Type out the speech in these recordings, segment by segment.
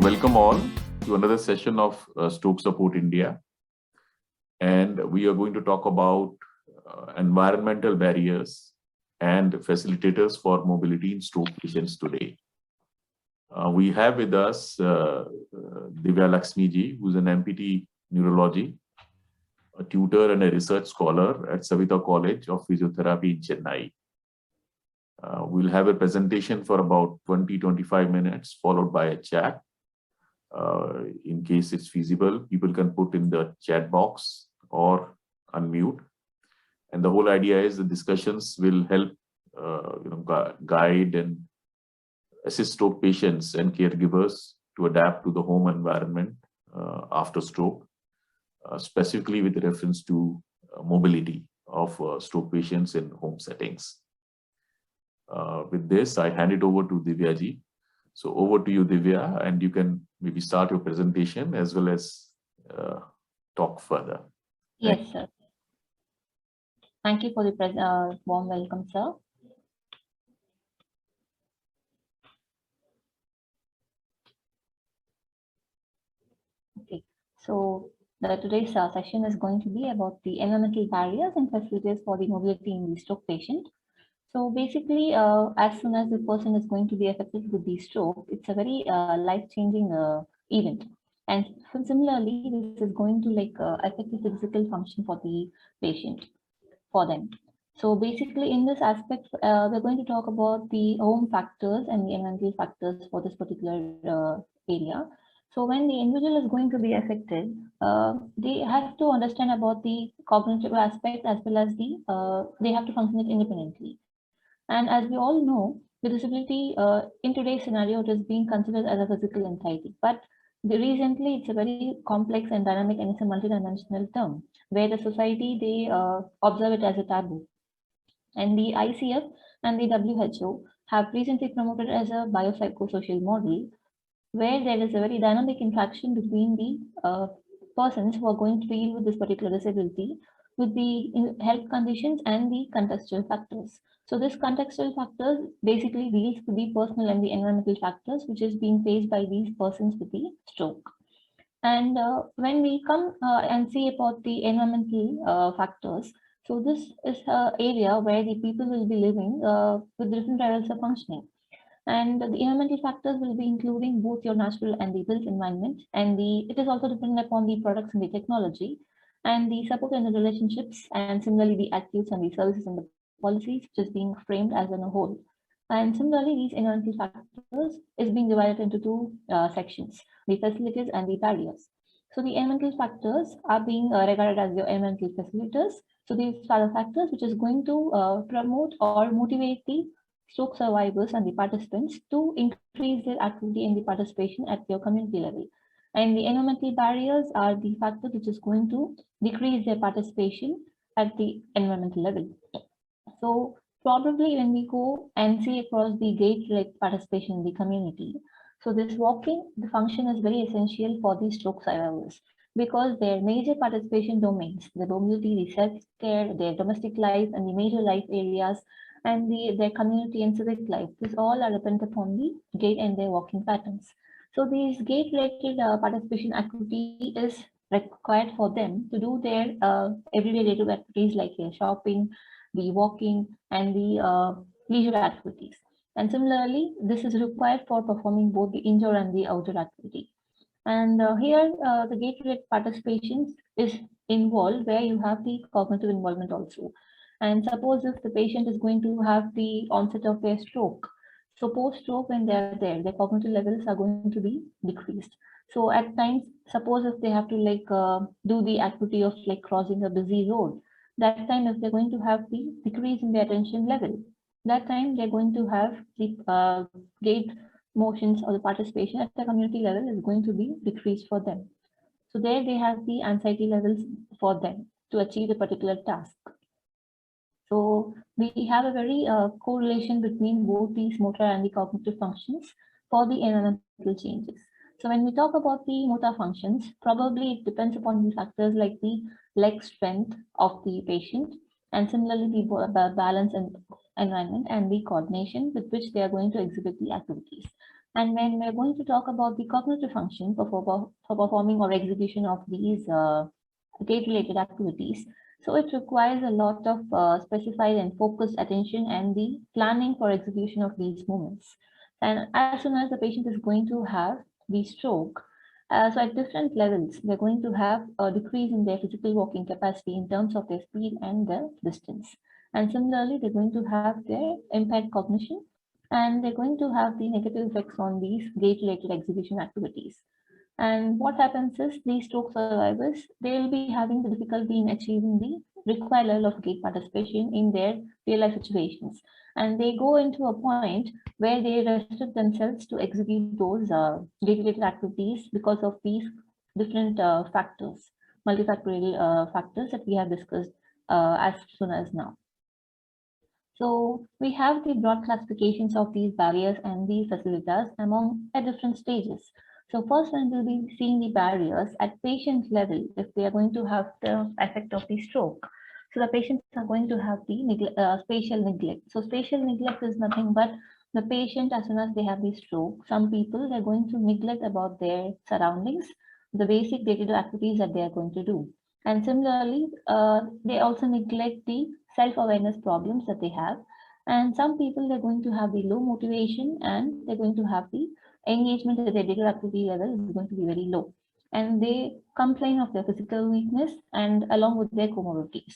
Welcome all to another session of Stroke Support India. And we are going to talk about environmental barriers and facilitators for mobility in stroke patients today. We have with us Divya Laxmi ji, who's an MPT Neurology, a tutor and a research scholar at Savita College of Physiotherapy in Chennai. We'll have a presentation for about 20-25 minutes, followed by a chat. In case it's feasible, people can put in the chat box or unmute. And the whole idea is the discussions will help guide and assist stroke patients and caregivers to adapt to the home environment after stroke, specifically with reference to mobility of stroke patients in home settings. With this, I hand it over to Divya ji. So over to you, Divya, and you can maybe start your presentation as well as talk further. Yes, sir. Thank you for the warm welcome, sir. Okay, so today's session is going to be about the environmental barriers and facilities for the mobility in the stroke patient. So basically, as soon as the person is going to be affected with the stroke, it's a very life-changing event. And similarly, this is going to affect the physical function for the patient, for them. So basically, in this aspect, we're going to talk about the home factors and the environmental factors for this particular area. So when the individual is going to be affected, they have to understand about the cognitive aspect as well as the they have to function independently. And as we all know, the disability in today's scenario, it is being considered as a physical entity. But recently, it's a very complex and dynamic and it's a multidimensional term where the society, they observe it as a taboo. And the ICF and the WHO have recently promoted as a biopsychosocial model where there is a very dynamic interaction between the persons who are going to deal with this particular disability with the health conditions and the contextual factors. So this contextual factors basically deals with the personal and the environmental factors which is being faced by these persons with the stroke. And when we come and see about the environmental factors, so this is an area where the people will be living with different levels of functioning. And the environmental factors will be including both your natural and the built environment, and it is also dependent upon the products and the technology, and the support and the relationships, and similarly the attitudes and the services and the policies, which is being framed as a whole. And similarly, these environmental factors is being divided into two sections: the facilities and the barriers. So the environmental factors are being regarded as your environmental facilitators. So these are the factors which is going to promote or motivate the stroke survivors and the participants to increase their activity and the participation at your community level. And the environmental barriers are the factors which is going to decrease their participation at the environmental level. So probably when we go and see across the gate participation in the community, so this walking, the function is very essential for the stroke survivors because their major participation domains, the mobility, the self-care, their domestic life and the major life areas, and their community and civic life, this all are dependent upon the gait and their walking patterns. So these gait-related participation activity is required for them to do their everyday day-to-day activities like shopping, the walking, and the leisure activities. And similarly, this is required for performing both the indoor and the outdoor activity. And here, the gait-related participation is involved where you have the cognitive involvement also. And suppose if the patient is going to have the onset of their stroke, so post-stroke when they're there, their cognitive levels are going to be decreased. So at times, suppose if they have to do the activity of crossing a busy road, that time if they're going to have the decrease in the attention level, that time they're going to have the gait motions or the participation at the community level is going to be decreased for them. So there they have the anxiety levels for them to achieve a particular task. So we have a very correlation between both these motor and the cognitive functions for the environmental changes. So when we talk about the motor functions, probably it depends upon the factors like the leg strength of the patient, and similarly the balance and environment and the coordination with which they are going to exhibit the activities. And when we're going to talk about the cognitive function for performing or execution of these gait-related activities, so it requires a lot of specified and focused attention and the planning for execution of these movements. And as soon as the patient is going to have the stroke, so at different levels, they're going to have a decrease in their physical walking capacity in terms of their speed and the distance. And similarly, they're going to have their impaired cognition, and they're going to have the negative effects on these gait-related execution activities. And what happens is these stroke survivors, they will be having the difficulty in achieving the required level of gait participation in their real life situations. And they go into a point where they restrict themselves to execute those gait-related activities because of these different factors, multifactorial factors that we have discussed as soon as now. So we have the broad classifications of these barriers and the facilitators among at different stages. So first one will be seeing the barriers at patient level if they are going to have the effect of the stroke. So the patients are going to have the spatial neglect. So spatial neglect is nothing but the patient, as soon as they have the stroke, some people they're going to neglect about their surroundings, the basic day-to-day activities that they are going to do. And similarly, they also neglect the self-awareness problems that they have. And some people, they're going to have the low motivation and they're going to have the engagement at their daily activity level is going to be very low. And they complain of their physical weakness and along with their comorbidities.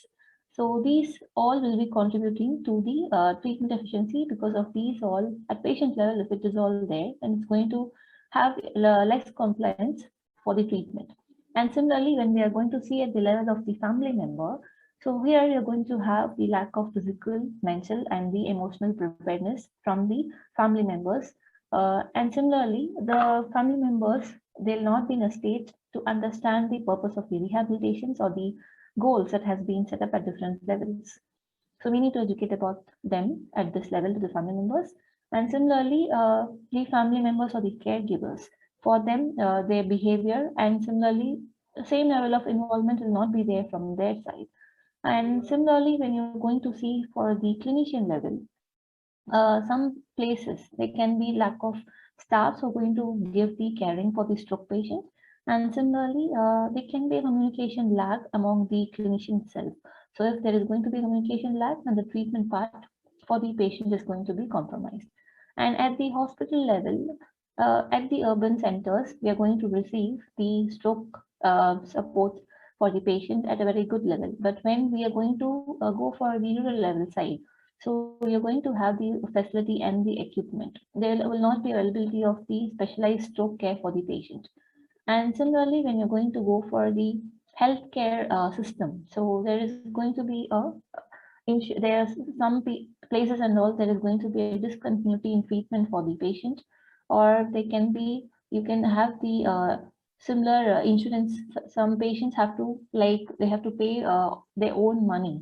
So these all will be contributing to the treatment efficiency because of these all at patient level. If it is all there, then it's going to have less compliance for the treatment. And similarly, when we are going to see at the level of the family member, so here you're going to have the lack of physical, mental, and the emotional preparedness from the family members. And similarly, the family members, they'll not be in a state to understand the purpose of the rehabilitations or the goals that has been set up at different levels. So we need to educate about them at this level to the family members. And similarly, the family members or the caregivers, for them, their behavior and similarly, the same level of involvement will not be there from their side. And similarly, when you're going to see for the clinician level, some places there can be lack of staffs who are going to give the caring for the stroke patient. And similarly, there can be a communication lag among the clinician itself. So if there is going to be communication lag, then the treatment part for the patient is going to be compromised. And at the hospital level, at the urban centers, we are going to receive the stroke support for the patient at a very good level. But when we are going to go for the rural level side, so you're going to have the facility and the equipment. There will not be availability of the specialized stroke care for the patient. And similarly, when you're going to go for the healthcare system, so there is going to be there are some places and all there is going to be a discontinuity in treatment for the patient, or they can be you can have the similar insurance. Some patients have to they have to pay their own money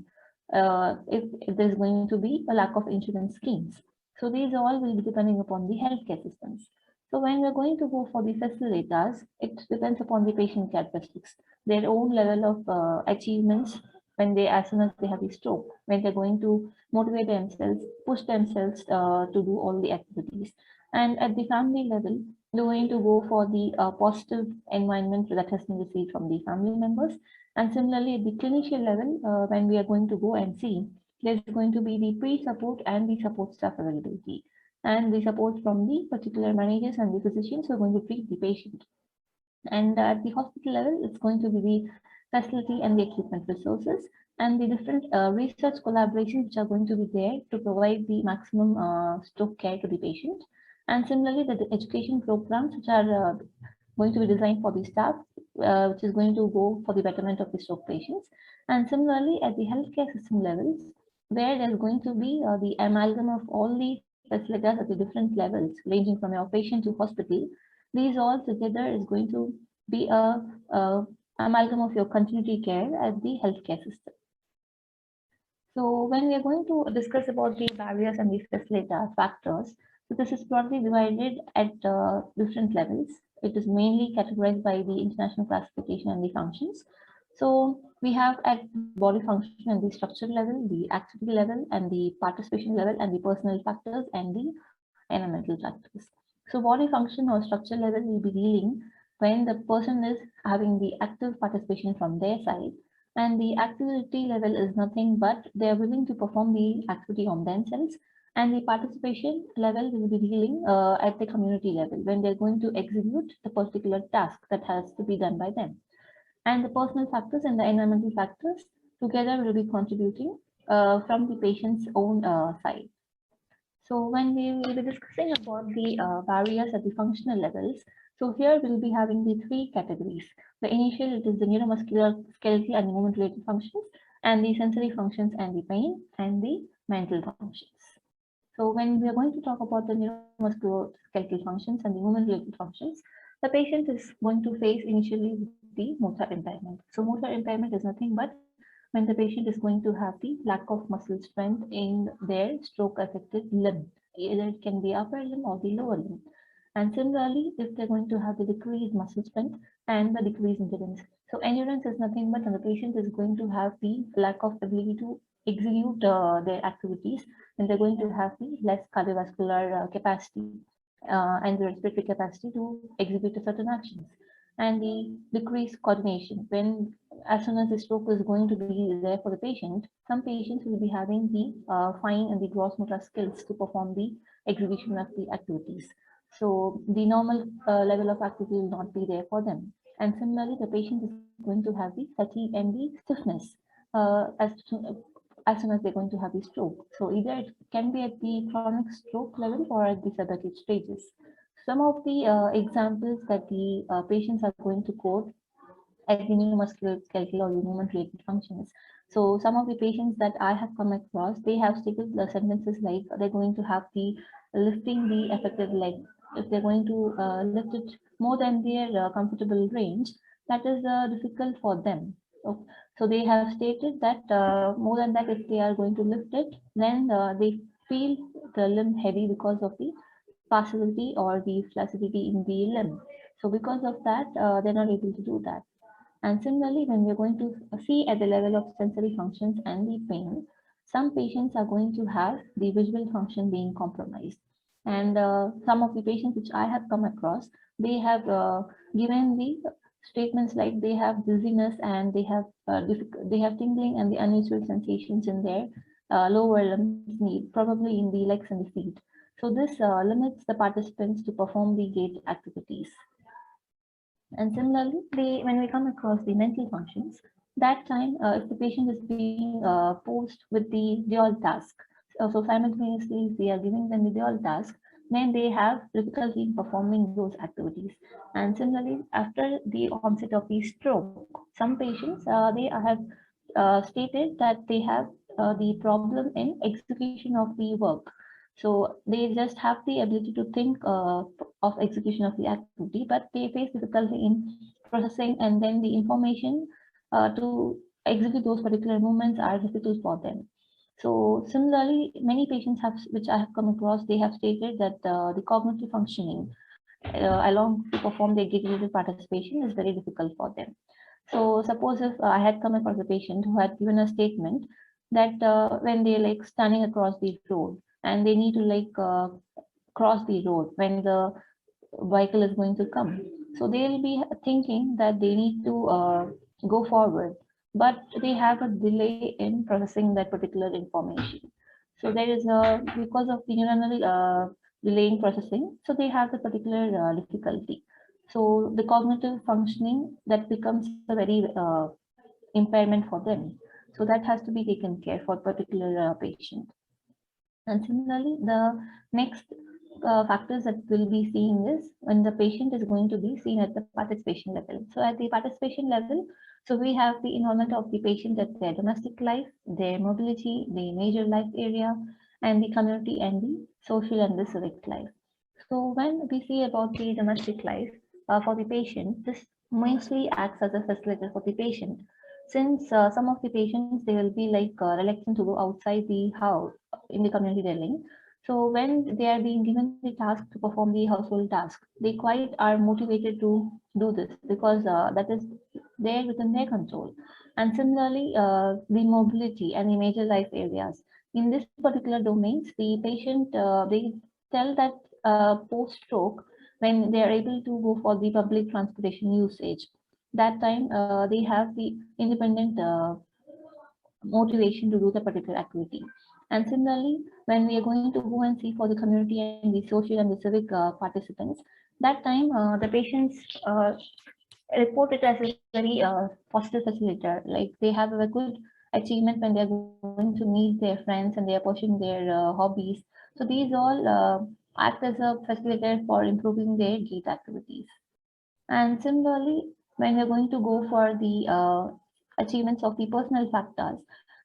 if there's going to be a lack of insurance schemes. So these all will be depending upon the healthcare systems. So when we're going to go for the facilitators, it depends upon the patient characteristics, their own level of achievements when they, as soon as they have a stroke, when they're going to motivate themselves, push themselves to do all the activities. And at the family level, they're going to go for the positive environment that has been received from the family members. And similarly, at the clinician level, when we are going to go and see, there's going to be the pre-support and the support staff availability, and the support from the particular managers and the physicians who are going to treat the patient. And at the hospital level, it's going to be the facility and the equipment resources and the different research collaborations which are going to be there to provide the maximum stroke care to the patient. And similarly, the education programs which are going to be designed for the staff, which is going to go for the betterment of the stroke patients. And similarly, at the healthcare system levels, where there's going to be the amalgam of all the facilities at the different levels, ranging from your patient to hospital, these all together is going to be a amalgam of your continuity care at the healthcare system. So when we are going to discuss about the barriers and the facilitator factors, so this is broadly divided at different levels. It is mainly categorized by the international classification and the functions. So we have at body function and the structure level, the activity level, and the participation level, and the personal factors and the environmental factors. So body function or structure level will be dealing when the person is having the active participation from their side, and the activity level is nothing but they are willing to perform the activity on themselves, and the participation level will be dealing at the community level when they're going to execute the particular task that has to be done by them. And the personal factors and the environmental factors together will be contributing from the patient's own side. So when we will be discussing about the barriers at the functional levels, so here we'll be having the three categories. The initial, it is the neuromuscular, skeletal and movement related functions, and the sensory functions and the pain, and the mental functions. So when we are going to talk about the neuromusculoskeletal functions and the movement-related functions, the patient is going to face initially the motor impairment. So motor impairment is nothing but when the patient is going to have the lack of muscle strength in their stroke-affected limb. Either it can be upper limb or the lower limb. And similarly, if they're going to have the decreased muscle strength and the decreased endurance. So endurance is nothing but when the patient is going to have the lack of ability to execute their activities, and they're going to have the less cardiovascular capacity and the respiratory capacity to execute certain actions. And the decreased coordination, when as soon as the stroke is going to be there for the patient, some patients will be having the fine and the gross motor skills to perform the execution of the activities. So the normal level of activity will not be there for them. And similarly, the patient is going to have the fatigue and the stiffness as soon as they're going to have the stroke. So either it can be at the chronic stroke level or at the subaacute stages. Some of the examples that the patients are going to quote at the neuromusculoskeletal or the movement-related functions. So some of the patients that I have come across, they have stated the sentences like they're going to have the lifting the affected leg. If they're going to lift it more than their comfortable range, that is difficult for them. So they have stated that more than that, if they are going to lift it, then they feel the limb heavy because of the passivity or the flaccidity in the limb. So because of that, they're not able to do that. And similarly, when we're going to see at the level of sensory functions and the pain, some patients are going to have the visual function being compromised. And some of the patients which I have come across, they have given the statements like they have dizziness and they have tingling and the unusual sensations in their lower limbs need, probably in the legs and the feet. So this limits the participants to perform the gait activities. And similarly, when we come across the mental functions, that time, if the patient is being posed with the dual task, so simultaneously, if we are giving them the dual task, then they have difficulty in performing those activities. And similarly, after the onset of the stroke, some patients, they have stated that they have the problem in execution of the work. So they just have the ability to think of execution of the activity, but they face difficulty in processing, and then the information to execute those particular movements are difficult for them. So similarly, many patients have, which I have come across, they have stated that the cognitive functioning along to perform the executive participation is very difficult for them. So suppose if I had come across a patient who had given a statement that when they're like standing across the road and they need to like cross the road when the vehicle is going to come. So they'll be thinking that they need to go forward, but they have a delay in processing that particular information. So there is a, because of the neuronal delay in processing, so they have the particular difficulty. So the cognitive functioning that becomes a very impairment for them. So that has to be taken care for particular patient. And similarly, the next factors that we'll be seeing is when the patient is going to be seen at the participation level. So at the participation level, so we have the involvement of the patient at their domestic life, their mobility, the major life area, and the community and the social and the civic life. So when we see about the domestic life for the patient, this mostly acts as a facilitator for the patient. Since some of the patients, they will be like reluctant to go outside the house in the community dwelling. So when they are being given the task to perform the household task, they quite are motivated to do this because that is there within their control. And similarly, the mobility and the major life areas. In this particular domains, the patient, they tell that post-stroke, when they are able to go for the public transportation usage, that time they have the independent motivation to do the particular activity. And similarly, when we are going to go and see for the community and the social and the civic participants, that time the patients report it as a very positive facilitator. Like they have a good achievement when they are going to meet their friends and they are pushing their hobbies. So these all act as a facilitator for improving their gait activities. And similarly, when we're going to go for the achievements of the personal factors,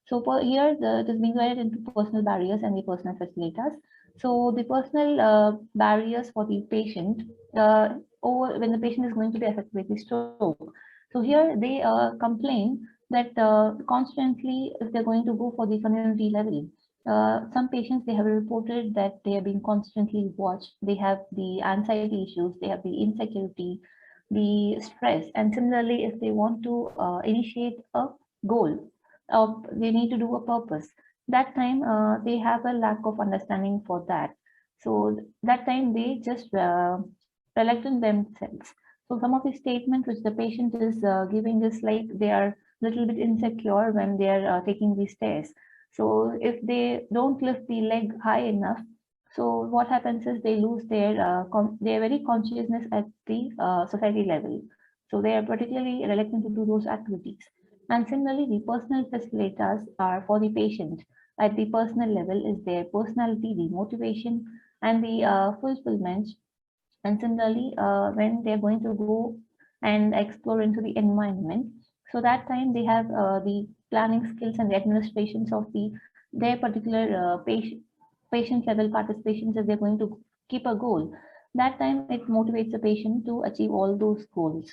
so here it is being divided into personal barriers and the personal facilitators. So the personal barriers for the patient, or when the patient is going to be affected with the stroke. So here they complain that constantly, if they're going to go for the community level, some patients they have reported that they are being constantly watched. They have the anxiety issues, they have the insecurity, the stress, and similarly, if they want to initiate a goal, they need to do a purpose. That time they have a lack of understanding for that. So that time they just reluctant themselves. So some of the statements which the patient is giving is like they are little bit insecure when they are taking the stairs. So if they don't lift the leg high enough, so what happens is they lose their very consciousness at the society level. So they are particularly reluctant to do those activities. And similarly, the personal facilitators are for the patient. At the personal level is their personality, the motivation, and the fulfillment. And similarly, when they're going to go and explore into the environment, so that time they have the planning skills and the administrations of their particular patient level participations if they're going to keep a goal. That time it motivates the patient to achieve all those goals.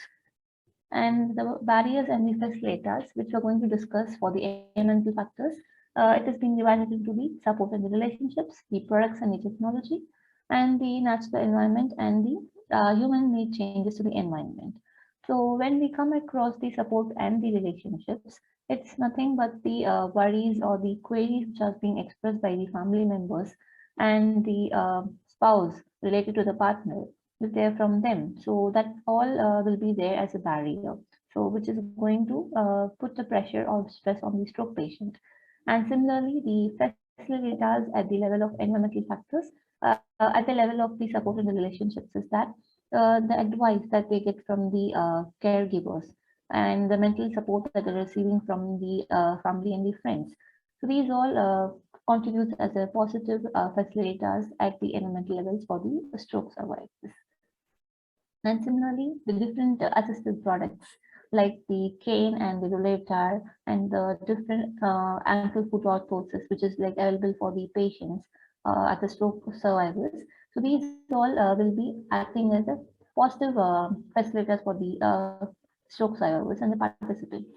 And the barriers and the facilitators, which we're going to discuss for the environmental factors, it is being divided into the support and the relationships, the products and the technology, and the natural environment and the human made changes to the environment. So when we come across the support and the relationships, it's nothing but the worries or the queries which are being expressed by the family members and the spouse related to the partner is there from them. So that all will be there as a barrier. So which is going to put the pressure or stress on the stroke patient. And similarly, the facilitators at the level of environmental factors, at the level of the support and the relationships is that the advice that they get from the caregivers and the mental support that they're receiving from the family and the friends. So these all contributes as a positive facilitators at the environmental levels for the stroke survivors. And similarly, the different assistive products like the cane and the rollator and the different ankle foot orthosis, which is like available for the patients at the stroke survivors. So these all will be acting as a positive facilitators for the stroke survivors and the participants.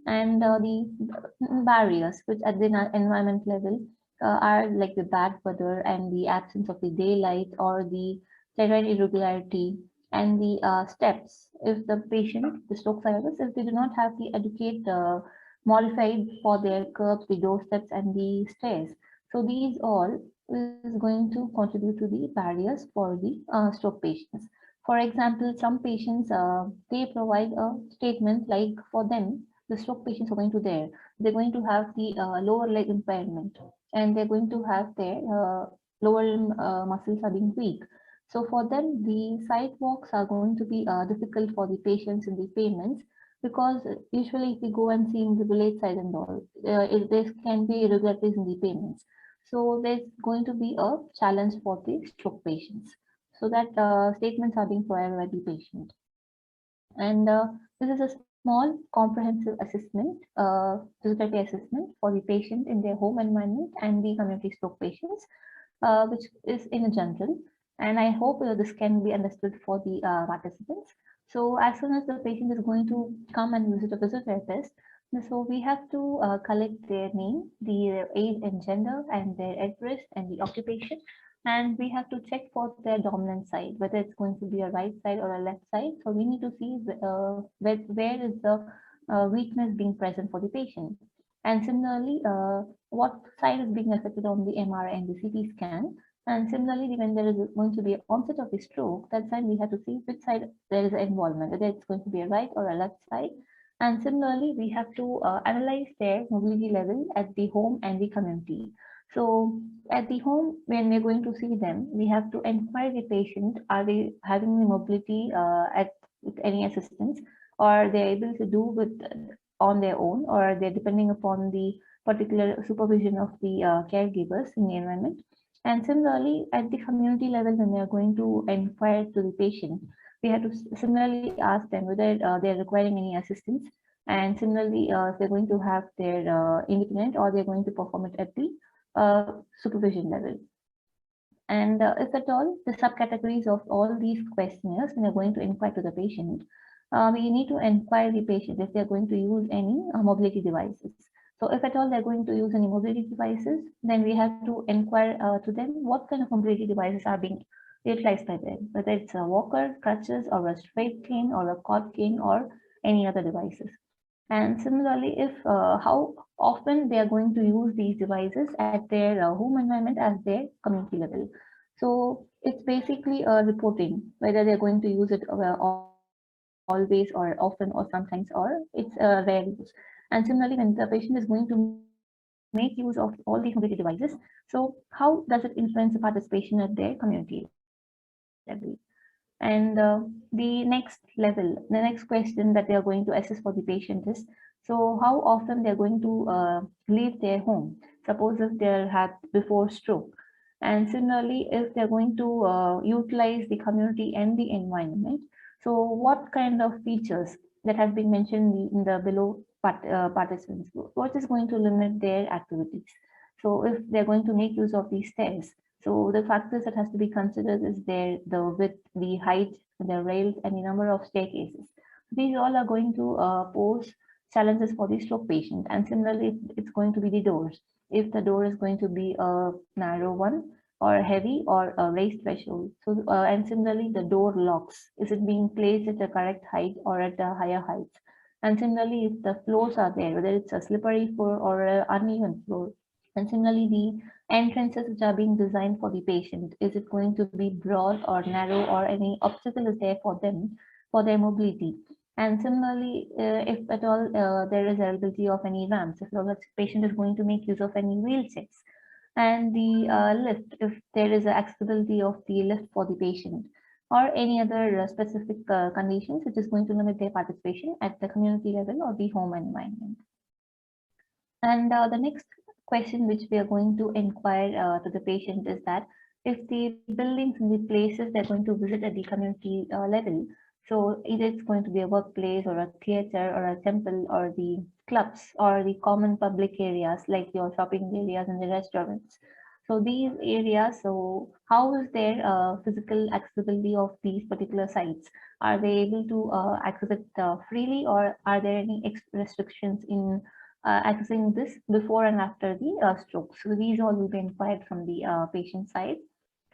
And the barriers, which at the environment level are like the bad weather and the absence of the daylight or the terrain irregularity and the steps. If the patient, the stroke survivors, if they do not have the adequate modified for their curbs, the doorsteps and the stairs. So these all is going to contribute to the barriers for the stroke patients. For example, some patients, they provide a statement like for them, the stroke patients are going to there, they're going to have the lower leg impairment and they're going to have their lower muscles are being weak. So for them, the sidewalks are going to be difficult for the patients in the payments because usually if we go and see in the village side and all, there can be irregularities in the payments. So there's going to be a challenge for the stroke patients. So that statements are being provided by the patient. And this is a small comprehensive assessment, physiotherapy assessment for the patient in their home environment and the community stroke patients, which is in a general. And I hope this can be understood for the participants. So as soon as the patient is going to come and visit a physiotherapist, so we have to collect their name, their age and gender, and their address and the occupation. And we have to check for their dominant side, whether it's going to be a right side or a left side. So we need to see where is the weakness being present for the patient. And similarly, what side is being affected on the MRI and the CT scan. And similarly, when there is going to be an onset of the stroke, that time we have to see which side there is involvement, whether it's going to be a right or a left side. And similarly, we have to analyze their mobility level at the home and the community. So at the home, when we're going to see them, we have to inquire the patient, are they having the mobility with any assistance, or they're able to do with on their own, or they're depending upon the particular supervision of the caregivers in the environment. And similarly, at the community level, when we are going to inquire to the patient, we have to similarly ask them whether they are requiring any assistance. And similarly, if they're going to have their independent or they're going to perform it at the supervision level. And if at all, the subcategories of all these questionnaires, when you're going to inquire to the patient, we need to inquire the patient if they're going to use any mobility devices. So if at all they're going to use any mobility devices, then we have to inquire to them what kind of mobility devices are being utilized by them, whether it's a walker, crutches, or a straight cane, or a cord cane, or any other devices. And similarly, if how often they are going to use these devices at their home environment as their community level. So it's basically reporting whether they're going to use it always or often or sometimes, or it's rare use. And similarly, when the patient is going to make use of all these mobility devices, so how does it influence the participation at their community level? And the next question that they are going to assess for the patient is, so how often they're going to leave their home, suppose if they had before stroke. And similarly, if they're going to utilize the community and the environment, so what kind of features that have been mentioned in the below participants, what is going to limit their activities? So if they're going to make use of these stairs, so the factors that has to be considered is the width, the height, the rails, and the number of staircases. These all are going to pose challenges for the stroke patient. And similarly, it's going to be the doors. If the door is going to be a narrow one, or heavy, or a raised threshold. So, and similarly, the door locks. Is it being placed at the correct height or at a higher height? And similarly, if the floors are there, whether it's a slippery floor or an uneven floor. And similarly, the entrances which are being designed for the patient, is it going to be broad or narrow, or any obstacle is there for them for their mobility? And similarly, if at all there is availability of any ramps, if the patient is going to make use of any wheelchairs, and the lift, if there is accessibility of the lift for the patient, or any other specific conditions which is going to limit their participation at the community level or the home environment. And the next question which we are going to inquire to the patient is that if the buildings and the places they're going to visit at the community level, so either it's going to be a workplace or a theater or a temple or the clubs or the common public areas like your shopping areas and the restaurants. So these areas, so how is their physical accessibility of these particular sites? Are they able to access it freely, or are there any restrictions in accessing this before and after the stroke? So these all will be inquired from the patient side.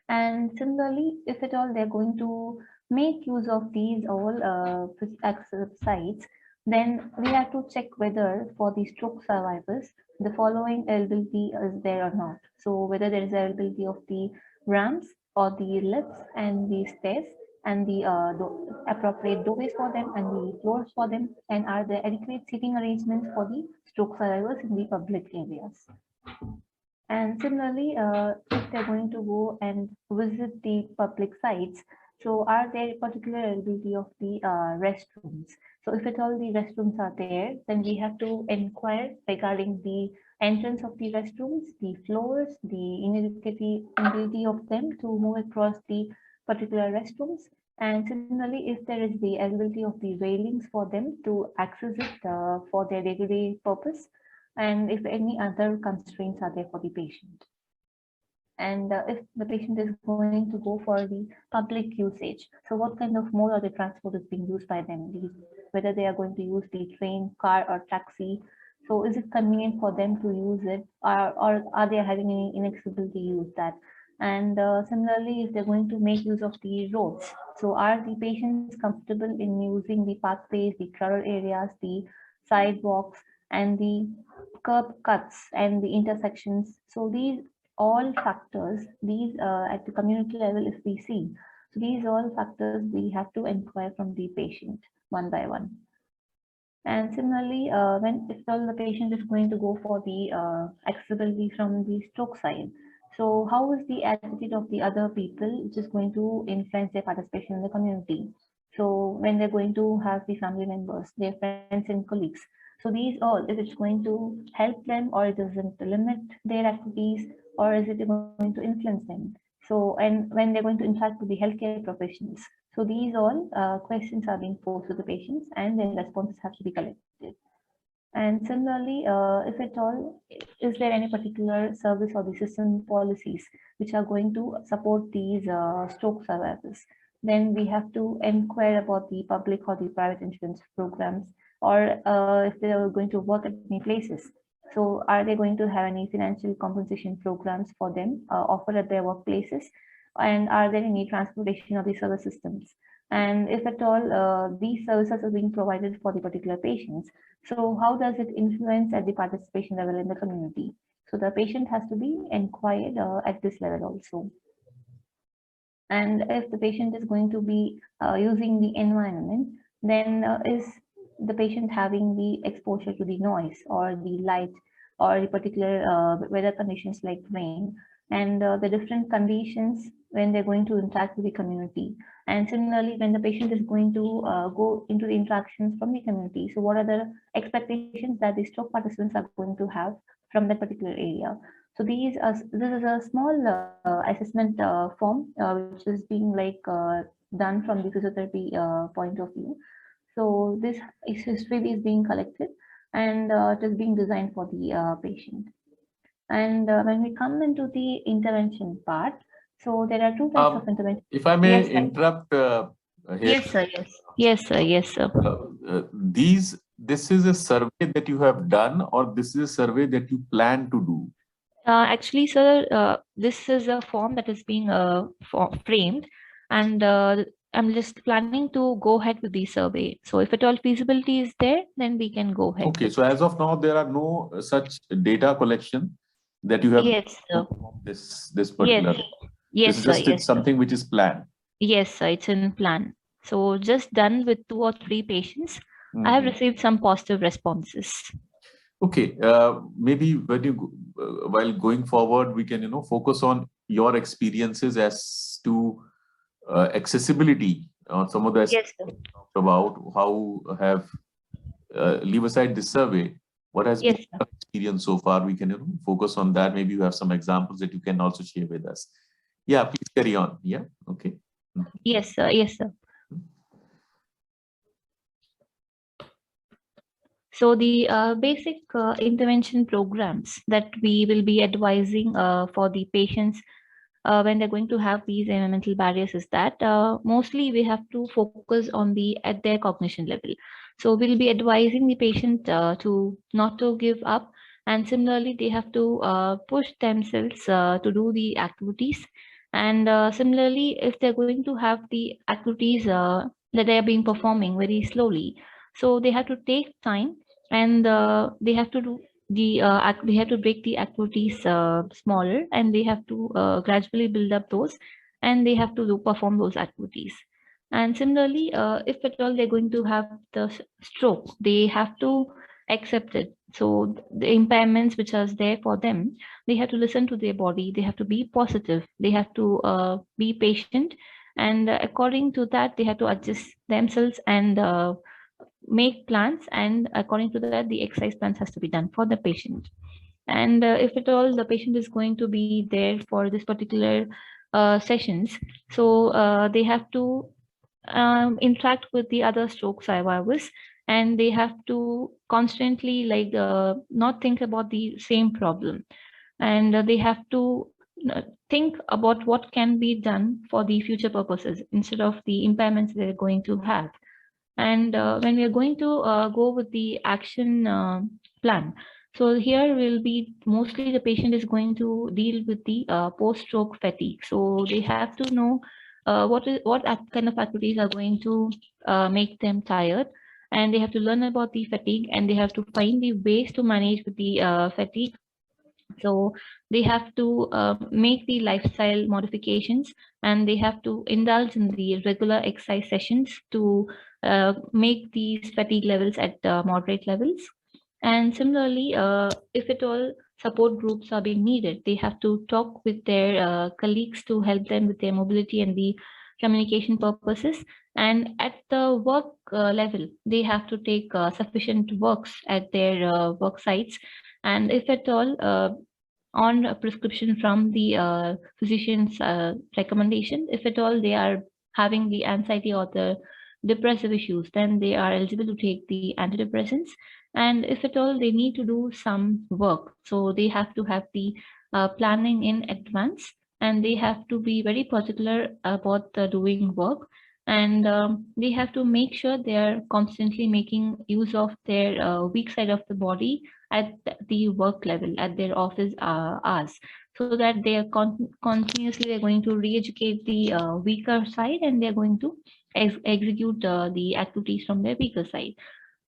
And similarly, if at all they're going to make use of these all access sites, then we have to check whether for the stroke survivors, the following eligibility is there or not. So whether there is availability of the ramps or the lifts and the stairs and the appropriate doorways for them and the floors for them, and are there adequate seating arrangements for the stroke survivors in the public areas. And similarly, if they're going to go and visit the public sites, so are there particular availability of the restrooms? So if at all the restrooms are there, then we have to inquire regarding the entrance of the restrooms, the floors, the inability of them to move across the particular restrooms. And similarly, if there is the availability of the railings for them to access it for their day-to-day purpose, and if any other constraints are there for the patient. And if the patient is going to go for the public usage, so what kind of mode or the transport is being used by them, whether they are going to use the train, car, or taxi. So is it convenient for them to use it, or are they having any inaccessibility to use that? And similarly, if they're going to make use of the roads, so are the patients comfortable in using the pathways, the crowded areas, the sidewalks, and the curb cuts and the intersections? So these all factors, these at the community level, if we see, so these all factors we have to inquire from the patient one by one. And similarly, when if all the patient is going to go for the accessibility from the stroke side, so how is the attitude of the other people which is going to influence their participation in the community? So when they're going to have the family members, their friends and colleagues, so these all, if it's going to help them or it doesn't limit their activities, or is it going to influence them? So, and when they're going to interact with the healthcare professionals, so these all questions are being posed to the patients and their responses have to be collected. And similarly, if at all, is there any particular service or the system policies which are going to support these stroke survivors? Then we have to inquire about the public or the private insurance programs, or if they are going to work at many places. So are they going to have any financial compensation programs for them offered at their workplaces? And are there any transportation or the service systems? And if at all these services are being provided for the particular patients, so how does it influence at the participation level in the community? So the patient has to be inquired at this level also. And if the patient is going to be using the environment, then is the patient having the exposure to the noise or the light or the particular weather conditions like rain, and the different conditions when they're going to interact with the community. And similarly, when the patient is going to go into the interactions from the community, so what are the expectations that the stroke participants are going to have from that particular area? So this is a small assessment form which is being like done from the physiotherapy point of view. So this history is being collected and it is being designed for the patient. And when we come into the intervention part, so there are two types of intervention. If I may Yes, sir. interrupt here. Yes, sir. Yes. Yes, sir. Yes, sir. This is a survey that you have done, or this is a survey that you plan to do? Actually, sir, this is a form that is being framed, and I'm just planning to go ahead with the survey. So if at all feasibility is there, then we can go ahead. Okay, so as of now, there are no such data collection that you have. Yes, sir. This particular. Yes, this is sir. just Yes, something which is planned. Yes, sir. It's in plan. So just done with 2 or 3 patients. I have received some positive responses. Okay, maybe when you while going forward, we can focus on your experiences as to accessibility on some of the Yes, sir. about how have leave aside this survey, what has been your experience so far. We can focus on that. Maybe you have some examples that you can also share with us. Yeah, please carry on. Yeah, okay. Yes, sir. Yes, sir. So the basic intervention programs that we will be advising for the patients when they're going to have these environmental barriers is that mostly we have to focus on at their cognition level. So we'll be advising the patient to not to give up, and similarly they have to push themselves to do the activities. And similarly, if they're going to have the activities that they are being performing very slowly, so they have to take time, and they have to do they have to break the activities smaller, and they have to gradually build up those, and they have to perform those activities. And similarly, if at all they're going to have the stroke, they have to accept it. So the impairments which are there for them, they have to listen to their body, they have to be positive, they have to be patient, and according to that they have to adjust themselves and make plans, and according to that the exercise plans has to be done for the patient. And if at all the patient is going to be there for this particular sessions, so they have to interact with the other stroke survivors, and they have to constantly like not think about the same problem, and they have to think about what can be done for the future purposes instead of the impairments they're going to have. And when we are going to go with the action plan, so here will be mostly the patient is going to deal with the post-stroke fatigue. So they have to know what kind of activities are going to make them tired, and they have to learn about the fatigue, and they have to find the ways to manage with the fatigue. So they have to make the lifestyle modifications, and they have to indulge in the regular exercise sessions to make these fatigue levels at moderate levels. And similarly, if at all support groups are being needed, they have to talk with their colleagues to help them with their mobility and the communication purposes. And at the work level, they have to take sufficient works at their work sites. And if at all on a prescription from the physician's recommendation, if at all they are having the anxiety or the depressive issues, then they are eligible to take the antidepressants. And if at all they need to do some work, so they have to have the planning in advance, and they have to be very particular about doing work. And they have to make sure they are constantly making use of their weak side of the body at the work level, at their office hours, so that they are continuously they're going to re-educate the weaker side, and they're going to execute the activities from their weaker side.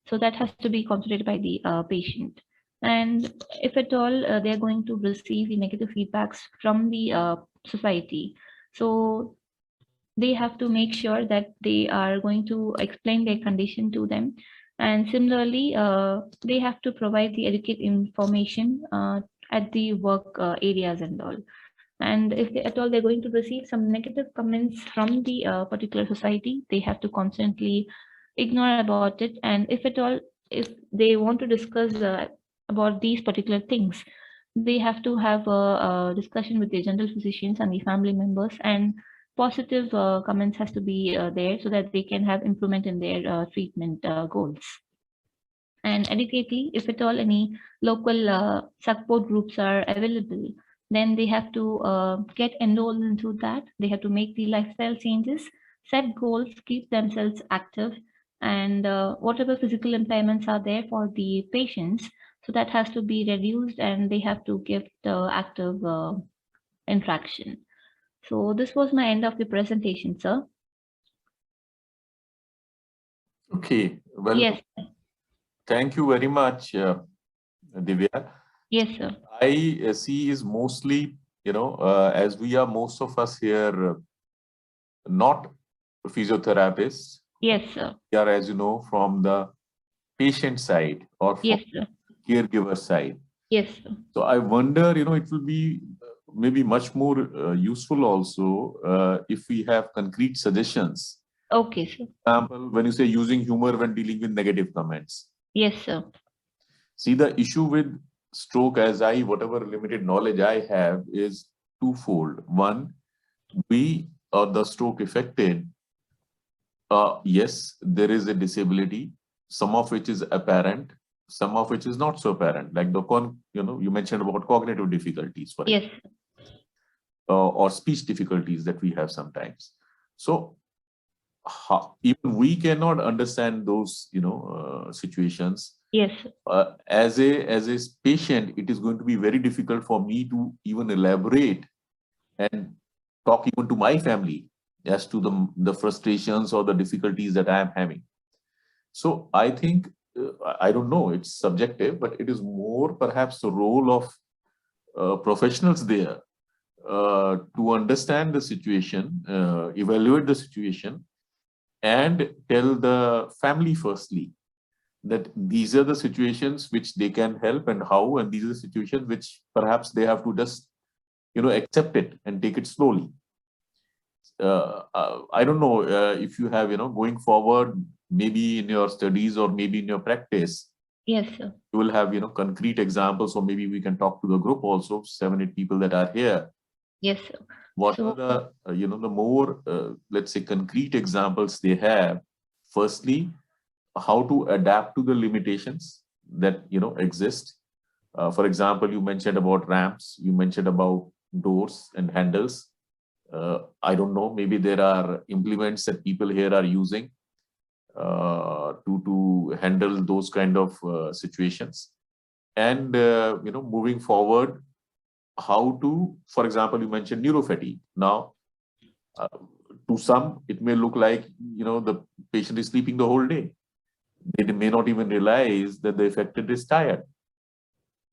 So that has to be considered by the patient. And if at all they're going to receive the negative feedbacks from the society, so they have to make sure that they are going to explain their condition to them. And similarly, they have to provide the adequate information at the work areas and all. And if they, at all they're going to receive some negative comments from the particular society, they have to constantly ignore about it. And if at all, if they want to discuss about these particular things, they have to have a discussion with the general physicians and the family members, and positive comments has to be there, so that they can have improvement in their treatment goals. And adequately, if at all any local support groups are available, then they have to get enrolled into that. They have to make the lifestyle changes, set goals, keep themselves active, and whatever physical impairments are there for the patients, so that has to be reduced, and they have to give the active interaction. So this was my end of the presentation, sir. Okay, well, Yes. Thank you very much, Divya. Yes, sir. I see is mostly, as we are most of us here, not physiotherapists. Yes, sir. We are, as you know, from the patient side or from Yes, sir. caregiver side. Yes, sir. So I wonder, it will be maybe much more useful also if we have concrete suggestions. Okay, sir. For example, when you say using humor when dealing with negative comments. Yes, sir. See, the issue with stroke, as whatever limited knowledge I have, is twofold. One, we or the stroke affected, yes, there is a disability, some of which is apparent, some of which is not so apparent. Like you mentioned about cognitive difficulties, for Yes. example, or speech difficulties that we have sometimes. So even we cannot understand those, situations. Yes. As a patient, it is going to be very difficult for me to even elaborate and talk even to my family as to the frustrations or the difficulties that I am having. So I think, I don't know, it's subjective, but it is more perhaps the role of professionals there to understand the situation, evaluate the situation, and tell the family firstly that these are the situations which they can help and how, and these are the situations which perhaps they have to just, accept it and take it slowly. I don't know if you have, going forward, maybe in your studies or maybe in your practice. Yes, sir. You will have, concrete examples, or maybe we can talk to the group also, 7-8 people that are here. Yes, sir. What are the, the more, let's say, concrete examples they have? Firstly, how to adapt to the limitations that, exist. For example, you mentioned about ramps, you mentioned about doors and handles. I don't know, maybe there are implements that people here are using to handle those kind of situations. And, moving forward, how to, for example, you mentioned neuropathy. Now, to some, it may look like, the patient is sleeping the whole day. They may not even realize that the affected is tired.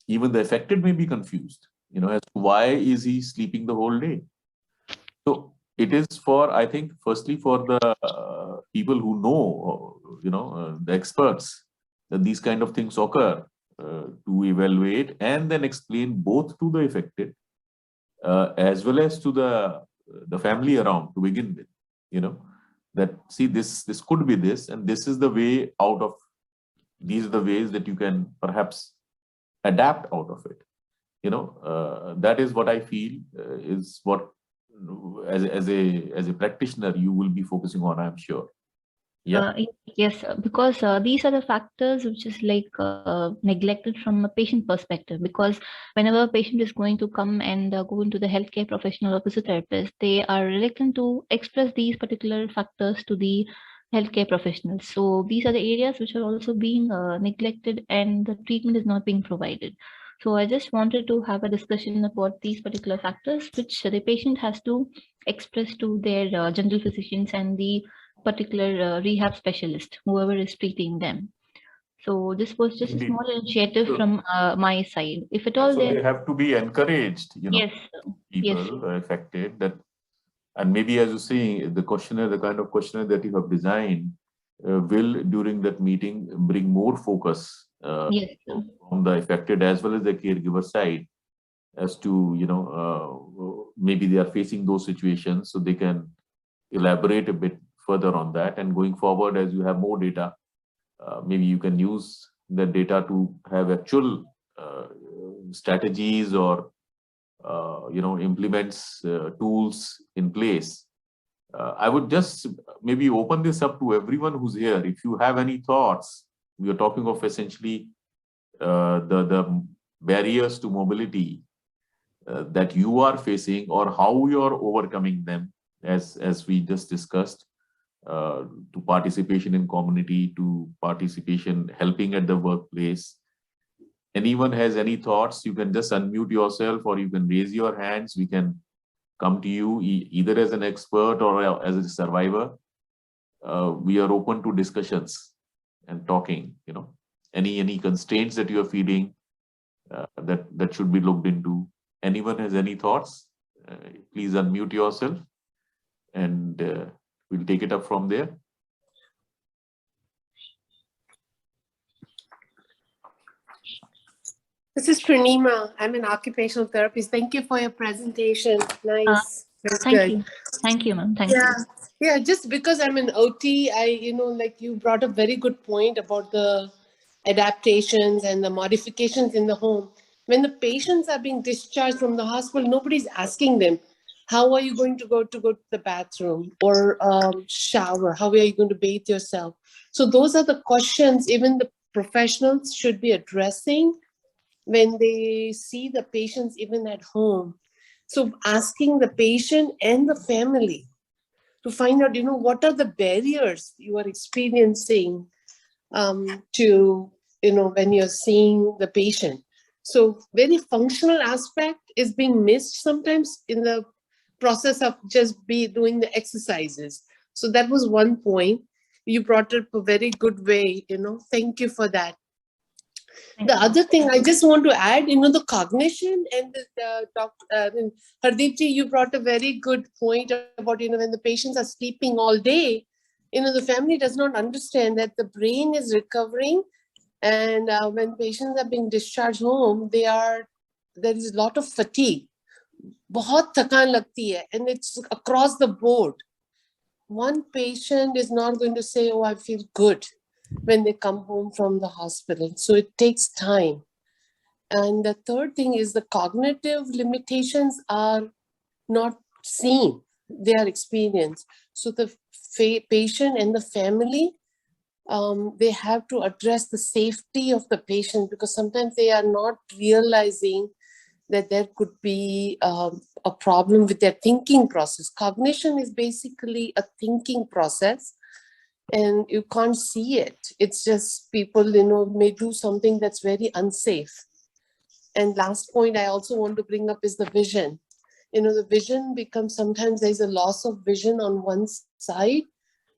Even the affected may be confused, as to why is he sleeping the whole day. So it is for, I think, firstly for the people who know, the experts, that these kind of things occur, to evaluate and then explain both to the affected as well as to the family around to begin with, that see this could be this, and this is the way out of, these are the ways that you can perhaps adapt out of it. That is what I feel is what, as a practitioner, you will be focusing on, I'm sure. Yeah. Yes, because these are the factors which is like neglected from a patient perspective. Because whenever a patient is going to come and go into the healthcare professional or physiotherapist, they are reluctant to express these particular factors to the healthcare professionals. So these are the areas which are also being neglected, and the treatment is not being provided. So I just wanted to have a discussion about these particular factors, which the patient has to express to their general physicians and the particular rehab specialist, whoever is treating them. So this was just a Indeed. small initiative So- from my side. If at all So there, they have to be encouraged, yes, yes, people affected, that, and maybe as you say, the questionnaire, the kind of questionnaire that you have designed, will during that meeting bring more focus yes, from the affected as well as the caregiver side, as to maybe they are facing those situations, so they can elaborate a bit further on that. And going forward, as you have more data, maybe you can use the data to have actual strategies or implements tools in place. I would just maybe open this up to everyone who's here. If you have any thoughts, we are talking of essentially the barriers to mobility that you are facing, or how you are overcoming them, as we just discussed, to participation in community, to participation helping at the workplace. Anyone has any thoughts, you can just unmute yourself, or you can raise your hands. We can come to you either as an expert or as a survivor. We are open to discussions and talking. Any constraints that you are feeling that should be looked into. Anyone has any thoughts? Please unmute yourself, and we'll take it up from there. This is Pranima. I'm an occupational therapist. Thank you for your presentation. Nice. That's thank good. you, thank you, ma'am. Thank Yeah. you. Yeah, just because I'm an OT, like you brought a very good point about the adaptations and the modifications in the home. When the patients are being discharged from the hospital, nobody's asking them, how are you going to go to the bathroom or shower? How are you going to bathe yourself? So those are the questions even the professionals should be addressing when they see the patients even at home. So asking the patient and the family to find out, what are the barriers you are experiencing to, when you're seeing the patient. So very functional aspect is being missed sometimes in the process of just doing the exercises. So that was one point. You brought it up a very good way, thank you for that. The other thing I just want to add, the cognition and Hardeep ji, you brought a very good point about, when the patients are sleeping all day, the family does not understand that the brain is recovering. And when patients are being discharged home, there is a lot of fatigue. बहुत थकान लगती hai, and it's across the board. One patient is not going to say, oh, I feel good when they come home from the hospital. So it takes time. And the third thing is the cognitive limitations are not seen, they are experienced. So the patient and the family, they have to address the safety of the patient, because sometimes they are not realizing that there could be a problem with their thinking process. Cognition is basically a thinking process, and you can't see it. It's just people, may do something that's very unsafe. And last point I also want to bring up is the vision. The vision becomes, sometimes there's a loss of vision on one side.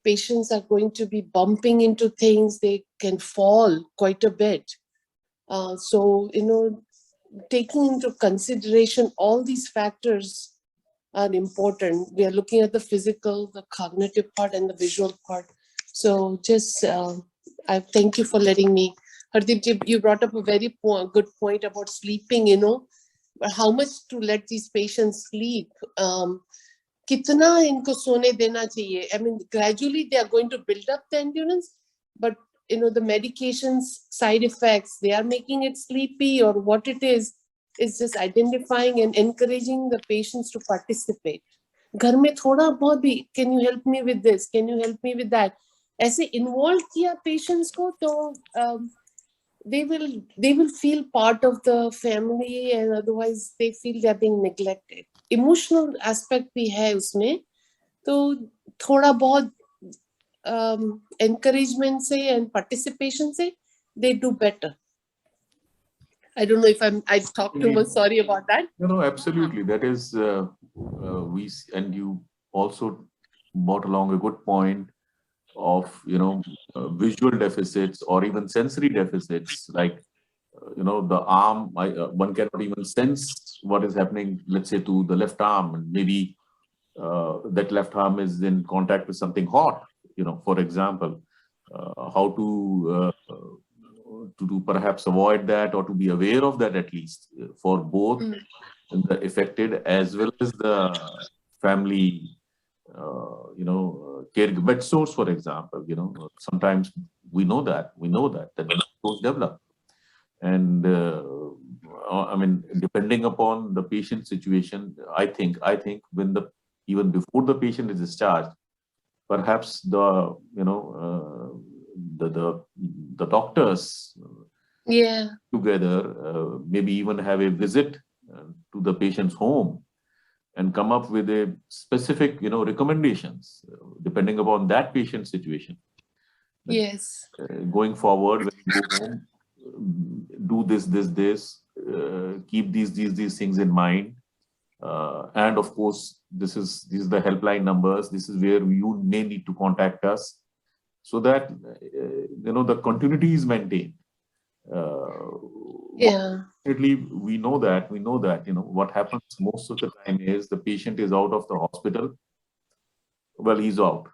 Patients are going to be bumping into things. They can fall quite a bit. So, taking into consideration all these factors are important. We are looking at the physical, the cognitive part, and the visual part. So just, I thank you for letting me. Hardeep, you brought up a very good point about sleeping, but how much to let these patients sleep. Kitna inko sone dena chahiye. I mean, gradually they are going to build up the endurance, but the medications, side effects, they are making it sleepy, or what it is just identifying and encouraging the patients to participate. घर में थोड़ा बहुत भी, can you help me with this? Can you help me with that? ऐसे involve किया patients को, तो they will feel part of the family, and otherwise they feel they are being neglected. Emotional aspect भी है उसमें, तो थोड़ा बहुत encouragement से and participation से they do better. I don't know if I talked too much. Sorry about that. No, absolutely. That is, and you also brought along a good point of, visual deficits or even sensory deficits, like, the arm, one cannot even sense what is happening, let's say, to the left arm, and maybe that left arm is in contact with something hot, for example, how to perhaps avoid that, or to be aware of that, at least for both the affected as well as the family, care bed sores, for example. Sometimes we know that the bed sores develop, and I mean, depending upon the patient situation, I think when even before the patient is discharged, perhaps the doctors together maybe even have a visit to the patient's home and come up with a specific recommendations depending upon that patient situation. Yes. Going forward, when you go home, do this, keep these things in mind, and of course this is the helpline numbers. This is where you may need to contact us, so that the continuity is maintained. Definitely, we know that what happens most of the time is the patient is out of the hospital. Well, he's out.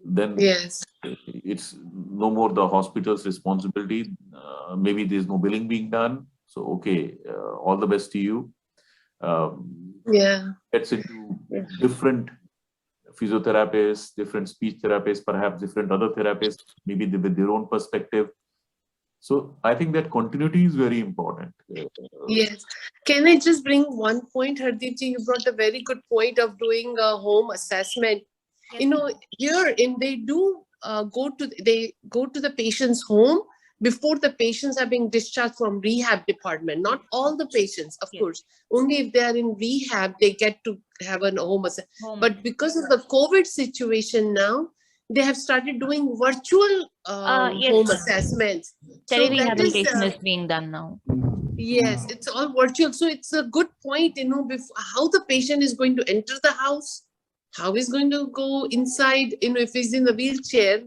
Then it's no more the hospital's responsibility. Maybe there's no billing being done. So okay, all the best to you. Gets into different physiotherapists, different speech therapists, perhaps different other therapists, maybe with their own perspective. So I think that continuity is very important. Yes. Can I just bring one point, Hardeep ji? You brought a very good point of doing a home assessment. Here they do go to the patient's home before the patients are being discharged from rehab department. Not all the patients, of course. Only if they are in rehab, they get to have a home assessment. But because of the COVID situation now, they have started doing virtual home assessments. Rehabilitation is being done now. Yes, it's all virtual. So it's a good point, how the patient is going to enter the house, how he's going to go inside, if he's in a wheelchair.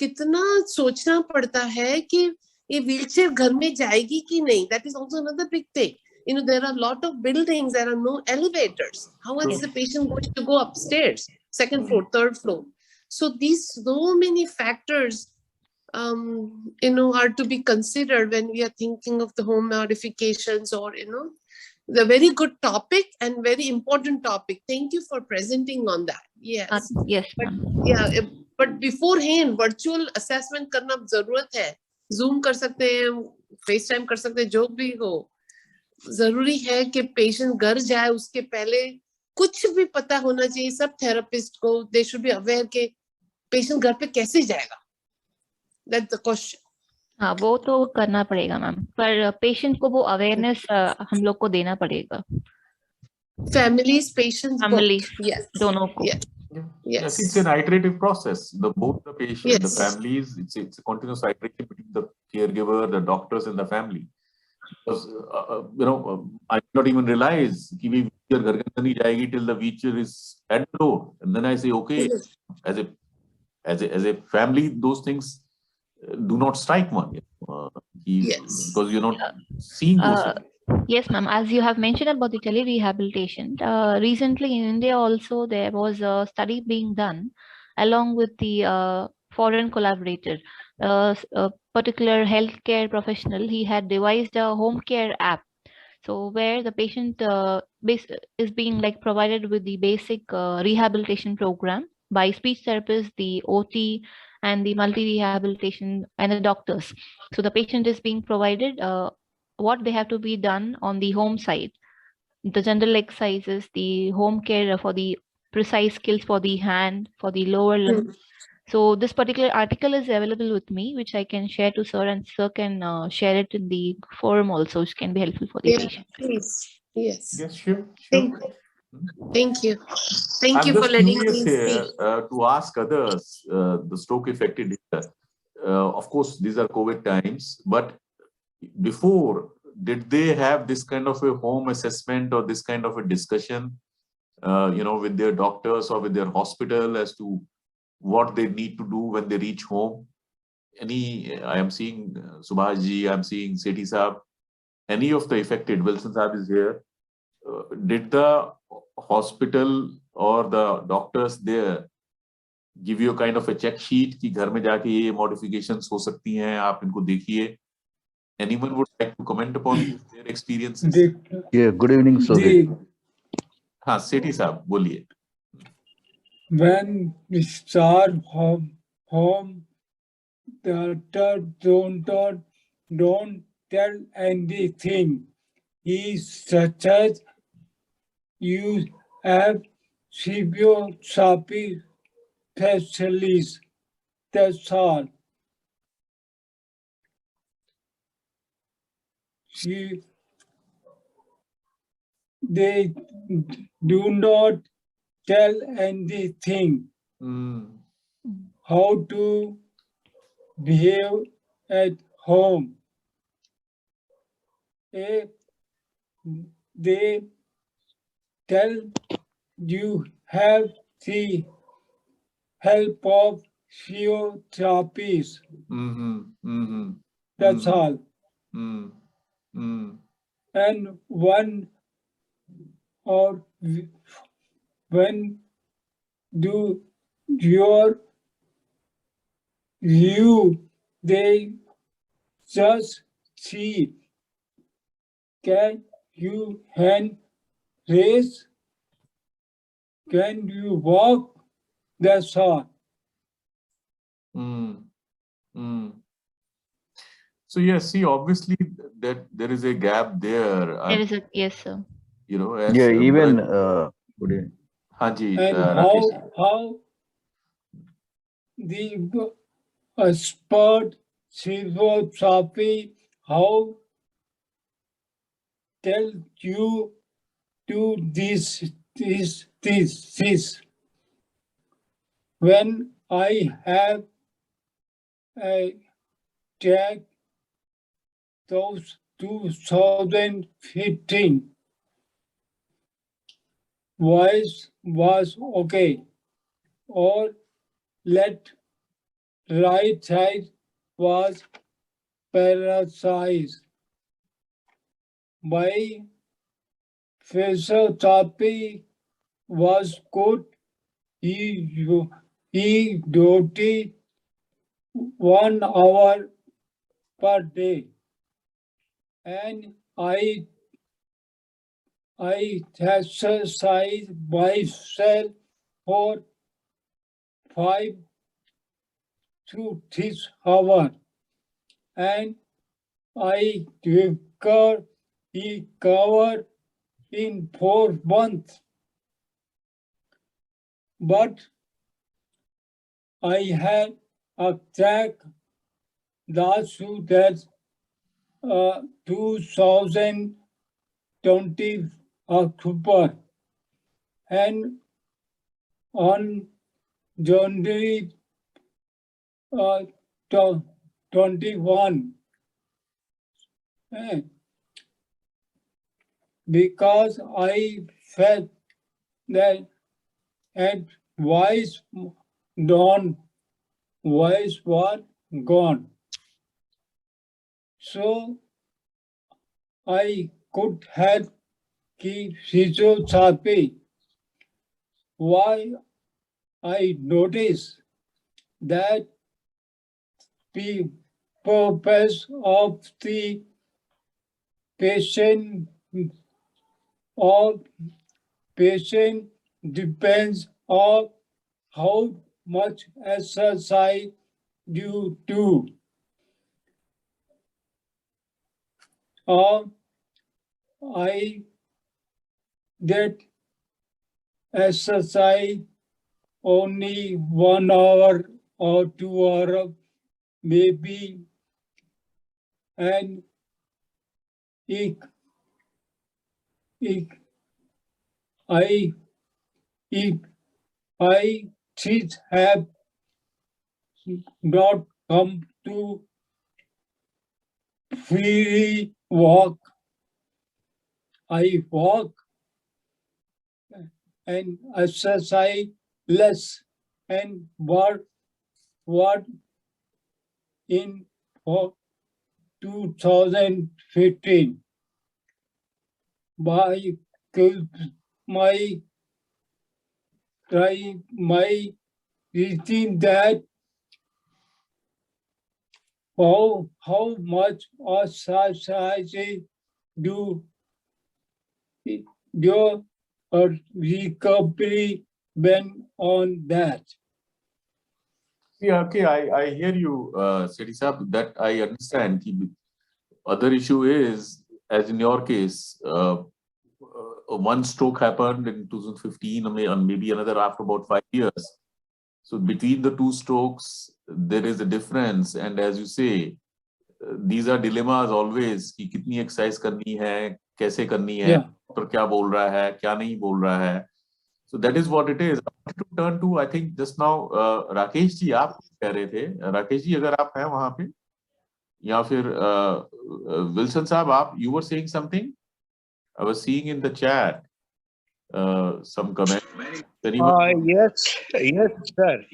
कितना सोचना पड़ता है कि ये wheelchair घर में जाएगी कि नहीं. That is also another big thing. There are a lot of buildings, there are no elevators. How is the patient going to go upstairs, second floor, third floor? So so many factors, are to be considered when we are thinking of the home modifications, or, the very good topic and very important topic. Thank you for presenting on that. Yes. Yes. But beforehand, virtual assessment करना जरूरत है. Zoom कर सकते हैं, FaceTime कर सकते हैं, जो भी हो. जरूरी है कि patient घर जाए उसके पहले कुछ भी पता होना चाहिए सब therapist को. They should be aware कि patient घर पे कैसे जाएगा. That's the question. हाँ, वो तो करना पड़ेगा मैम, पर पेशेंट को वो अवेयरनेस हम लोग को देना पड़ेगा. Families, patients, families, yes, दोनों को. Yes, it's an iterative process. Both the patient, the families, it's a continuous iteration between the caregiver, the doctors, and the family. Because I did not even realize that we घर के अंदर नहीं जाएगी till the wheelchair is at the door, and then I say, okay, as a family, those things do not strike one, because you're not seeing those things. Yes, ma'am. As you have mentioned about the tele-rehabilitation, recently in India also there was a study being done along with the foreign collaborator. A particular healthcare professional, he had devised a home care app. So where the patient is being like provided with the basic rehabilitation program by speech therapists, the OT, and the multi-rehabilitation and the doctors. So the patient is being provided what they have to be done on the home side, the general exercises, the home care for the precise skills for the hand, for the lower limb. So this particular article is available with me, which I can share to sir, and sir can share it in the forum also, which can be helpful for the Yeah, patient. please. Yes. Yes, sure. Thank Thank you. Thank I'm you for just letting curious me here speak. to ask others, the stroke affected. Of course, these are COVID times, but before, did they have this kind of a home assessment or this kind of a discussion, with their doctors or with their hospital as to what they need to do when they reach home? I am seeing Subhash ji, I'm seeing Sethi Saab, any of the affected, Wilson Saab is here. Did the hospital or the doctors there give you a kind of a check sheet कि घर में जाके ये modifications हो सकती हैं, आप इनको देखिए? Anyone would like to comment upon their experiences? Yeah, good evening, Sudhir. हाँ, सेठी साहब बोलिए. When we start home, the don't tell anything. He such as you have severe specialist. That's all. They do not tell anything how to behave at home. If they tell you have the help of physiotherapists. That's all. And when do they just see, can you hand raise? Can you walk? That's all. So yes, see, obviously that there is a gap there. There is a yes, sir. As Yeah, even good evening. हाँ जी, And Rakesh. how the sport physiotherapy, how tell you do this. When I have a check those 2015, voice was okay, or right side was paralyzed. My physiotherapy was good. He duty 1 hour per day, and I exercise myself for 5 to 6 hours, and I recovered in 4 months. But I had a attack last to that 2020 October, and on January 21, because I felt that at voice was gone. So I could help keep physiotherapy. Why I noticed that the purpose of the patient or patient depends on how much exercise you do. Or I did exercise only 1 hour or 2 hours, maybe, and if, if I if I should have not come to freely walk, I walk and exercise less and what in 2015 by my reaching that how much exercise do your recovery when on that. Yeah, okay, I hear you, Sethi Saab, that I understand. The other issue is, as in your case, one stroke happened in 2015, and maybe another after about 5 years. So between the two strokes, there is a difference. And as you say, these are dilemmas always कि कितनी exercise करनी है, कैसे करनी है, doctor क्या बोल रहा है, क्या नहीं बोल रहा है. So that is what it is. I wanted to turn to, I think just now, Rakesh ji आप कह रहे थे. राकेश जी अगर आप हैं वहां पे, या फिर विल्सन साहब आप, you were saying something? I was seeing in the chat some comment. Yes, sir.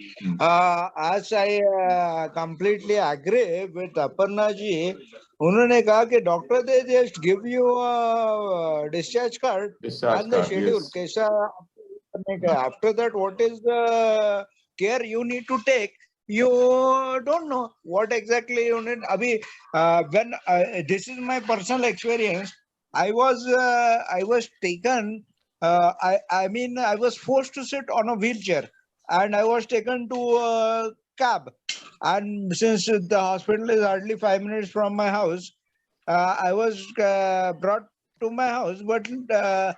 As I completely agree with Aparna ji, उन्होंने कहा कि doctor they just give you a discharge card and the schedule. कैसा करने का? After that, what is the care you need to take? You don't know what exactly you need. Abhi, when this is my personal experience, I was taken. I mean, I was forced to sit on a wheelchair, and I was taken to a cab. And since the hospital is hardly 5 minutes from my house, I was brought to my house, but I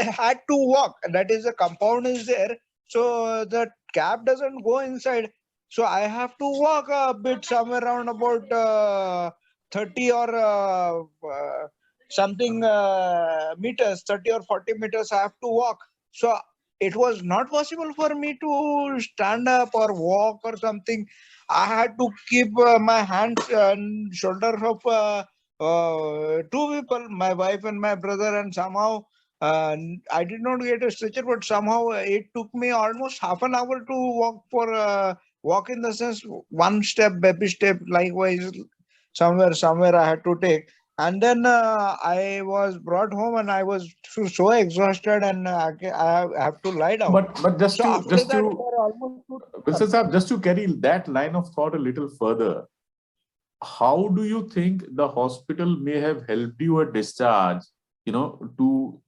had to walk. That is, the compound is there, so the cab doesn't go inside. So I have to walk a bit, somewhere around about 30 or something meters, 30 or 40 meters I have to walk. So it was not possible for me to stand up or walk or something. I had to keep my hands and shoulders of two people, my wife and my brother, and somehow I did not get a stretcher, but somehow it took me almost half an hour to walk in the sense one step, baby step, likewise somewhere I had to take. And then I was brought home and I was so exhausted, and I have to lie down. But just So to just that, to Wilson Saab, just to carry that line of thought a little further, how do you think the hospital may have helped you at discharge? You know, to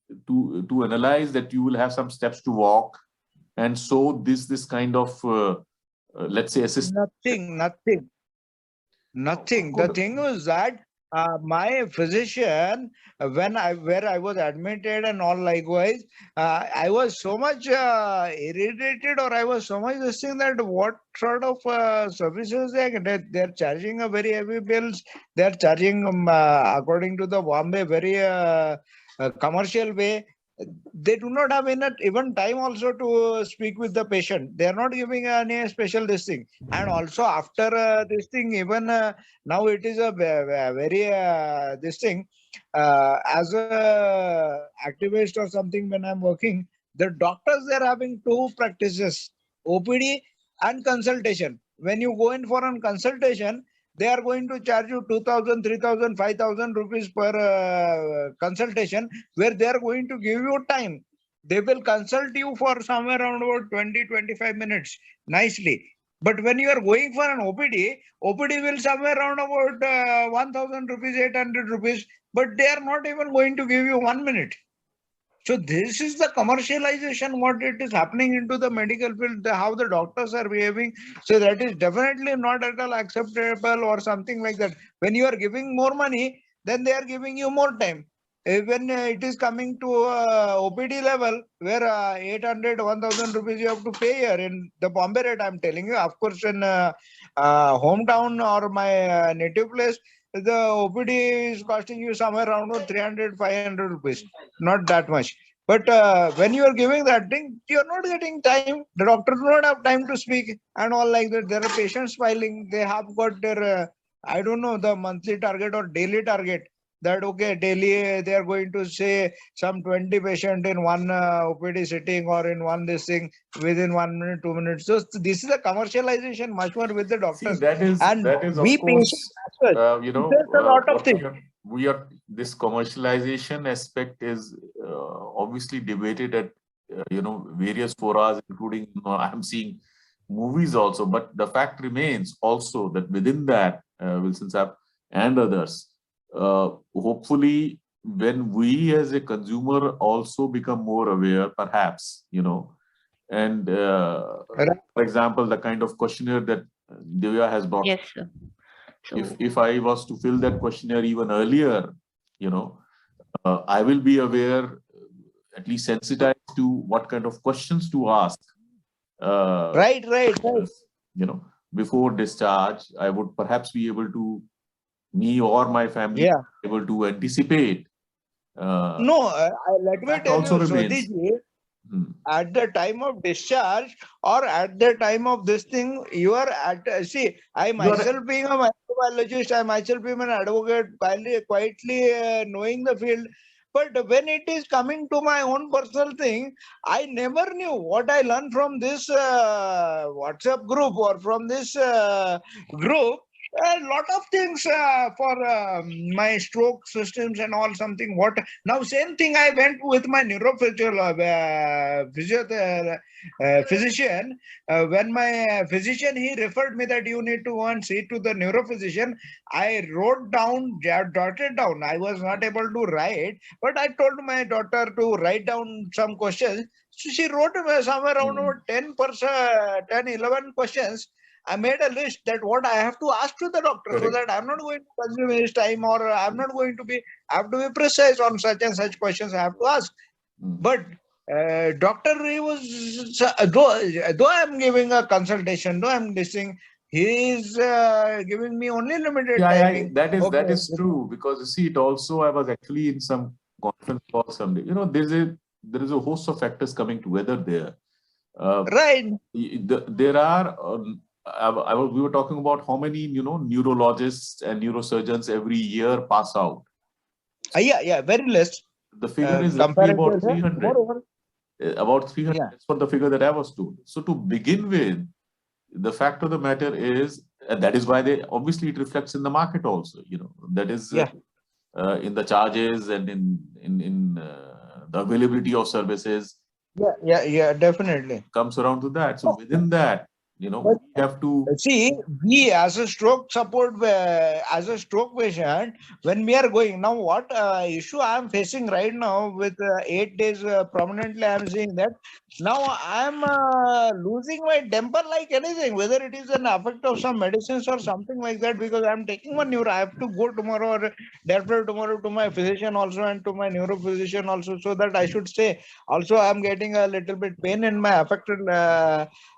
analyze that you will have some steps to walk, and so this kind of let's say assistance. Nothing. The thing was that my physician, where I was admitted and all, likewise, I was so much irritated, or I was so much this thing, that what sort of services they're charging a very heavy bills. They're charging according to the Bombay very commercial way. They do not have enough even time also to speak with the patient. They are not giving any special this thing. And also after this thing, even now it is a very this thing, as a activist or something, when I'm working, the doctors, they're having two practices, OPD and consultation. When you go in for a consultation, they are going to charge you 2,000, 3,000, 5,000 rupees per consultation, where they are going to give you time. They will consult you for somewhere around about 20-25 minutes nicely. But when you are going for an OPD, OPD will somewhere around about 1,000 rupees, 800 rupees, but they are not even going to give you 1 minute. So this is the commercialization, what it is happening into the medical field, how the doctors are behaving. So that is definitely not at all acceptable or something like that. When you are giving more money, then they are giving you more time. When it is coming to OPD level, where 800, 1,000 rupees you have to pay here in the Bombay rate, I'm telling you. Of course, in hometown or my native place, the OPD is costing you somewhere around 300, 500 rupees. Not that much. But when you are giving that thing, you are not getting time. The doctor do not have time to speak and all like that. There are patients filing. They have got their, I don't know, the monthly target or daily target. That okay, daily they are going to say some 20 patient in one OPD sitting or in one this thing within 1 minute, 2 minutes. So this is a commercialization much more with the See, doctors. that is We of course, patients as well. you know, There's a lot of what things. we are this commercialization aspect is obviously debated at various forums, including I'm seeing movies also. But the fact remains also that within that Wilson's app and others, hopefully when we as a consumer also become more aware, perhaps, and for example, the kind of questionnaire that Divya has brought. Yes, sir. So, If I was to fill that questionnaire even earlier, I will be aware, at least sensitized to what kind of questions to ask. Right. Before discharge, I would perhaps be able to, me or my family, able to anticipate. No, let me That tell also you, remains. Swadiji, at the time of discharge or at the time of this thing, you are at, see, I myself being a microbiologist, I myself being an advocate, quietly knowing the field. But when it is coming to my own personal thing, I never knew what I learned from this WhatsApp group or from this group. A lot of things for my stroke systems and all something. What now? Same thing. I went with my physician. When my physician he referred me that you need to go and see to the neurophysician. I wrote down, jotted down. I was not able to write, but I told my daughter to write down some questions. So she wrote somewhere around 10, 11 questions. I made a list that what I have to ask to the doctor, so that I'm not going to consume his time, or I'm not going to be, I have to be precise on such and such questions I have to ask. But doctor, he was, though I'm giving a consultation, though I'm listening, he is giving me only limited timing. That is true, because you see, it also, I was actually in some conference call someday. There is a host of factors coming together there. Right. There are. We were talking about how many, neurologists and neurosurgeons every year pass out. Yeah, very less. The figure is roughly about 300. About 300, Yeah. that's what the figure that I was told. So to begin with, the fact of the matter is, and that is why obviously it reflects in the market also, that is in the charges and in the availability of services. Yeah, definitely. Comes around to that. So within that, we have to see, we as a stroke support, as a stroke patient, when we are going now, what issue I am facing right now with 8 days prominently, I am seeing that now I am losing my temper like anything, whether it is an effect of some medicines or something like that, because I am taking one neuro. I have to go tomorrow or therefore tomorrow to my physician also and to my neuro physician also, so that I should say also I am getting a little bit pain in my affected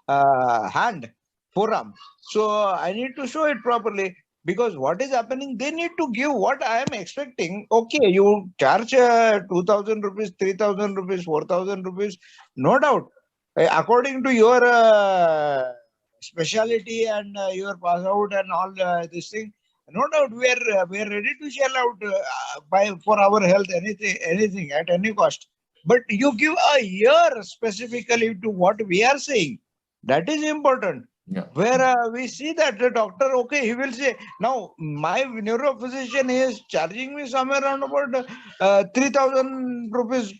hand, forearm. So I need to show it properly, because what is happening, they need to give what I am expecting. Okay, you charge 2,000 rupees, 3,000 rupees, 4,000 rupees, no doubt. According to your speciality and your pass out and all this thing, no doubt we are ready to shell out for our health anything at any cost. But you give a year specifically to what we are saying. That is important. Yeah. Where we see that the doctor, okay, he will say, now my neurophysician is charging me somewhere around about 3,000 rupees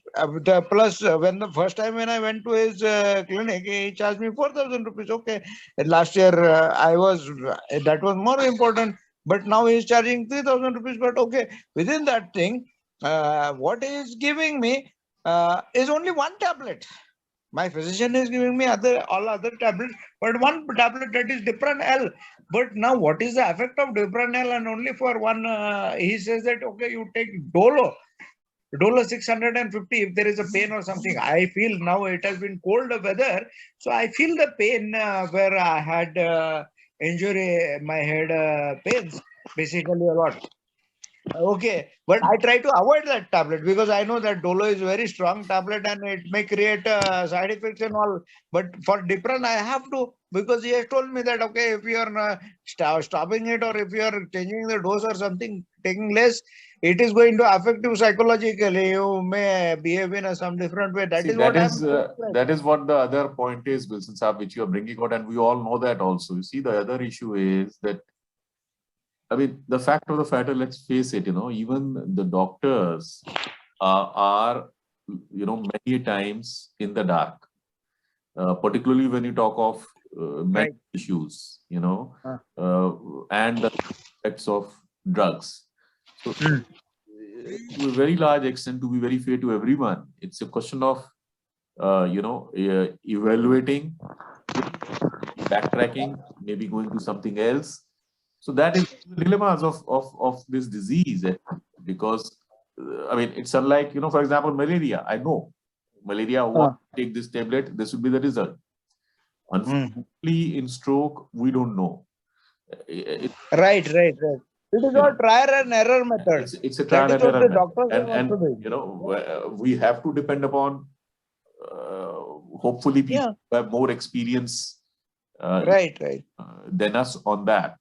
plus when the first time when I went to his clinic, he charged me 4,000 rupees. Okay. And last year that was more important, but now he is charging 3,000 rupees. But okay, within that thing, what he is giving me is only one tablet. My physician is giving me all other tablets, but one tablet that is Dipran-L. But now, what is the effect of Dipran-L? And only for one, he says that okay, you take Dolo. Dolo 650 if there is a pain or something. I feel now it has been cold weather, so I feel the pain where I had injury, my head pains basically a lot. Okay, but I try to avoid that tablet because I know that Dolo is very strong tablet and it may create side effects and all. But for Dipran, I have to, because he has told me that okay, if you are stopping it or if you are changing the dose or something, taking less, it is going to affect you psychologically. You may behave in some different way. That See, is what that is what the other point is, Wilson Saab, which you are bringing out, and we all know that also. You see, the other issue is that, I mean, the fact of the matter, let's face it, even the doctors are, many times in the dark, particularly when you talk of mental issues, and the effects of drugs. So, to a very large extent, to be very fair to everyone, it's a question of, evaluating, backtracking, maybe going to something else. So that is the dilemmas of this disease, because I mean, it's unlike, for example, malaria. I know malaria, take this tablet, this would be the result. Unfortunately, in stroke, we don't know. Right. It is a trial and error method. It's a trial and error method. And we have to depend upon, hopefully, people who have more experience than us on that.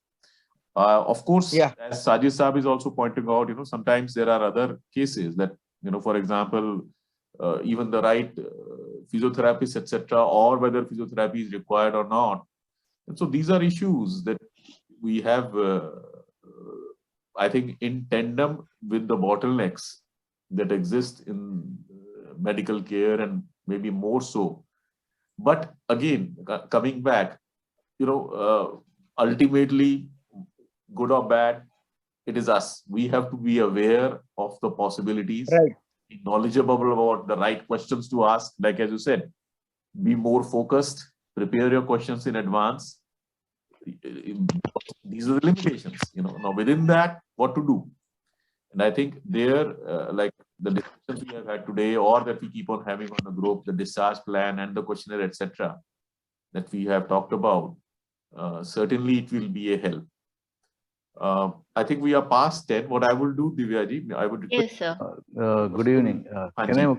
Of course, as Sajid Saab is also pointing out, sometimes there are other cases that, for example, even the right physiotherapist, etc., or whether physiotherapy is required or not. And so these are issues that we have, I think, in tandem with the bottlenecks that exist in medical care, and maybe more so. But again, coming back, ultimately, good or bad, it is us. We have to be aware of the possibilities, be knowledgeable about the right questions to ask. Like as you said, be more focused, prepare your questions in advance. These are the limitations. Now within that, what to do? And I think there, like the discussions we have had today, or that we keep on having on the group, the discharge plan and the questionnaire, etc., that we have talked about, certainly it will be a help. I think we are past 10. What I will do, Divya ji, I would request. Yes, sir. Good evening. Can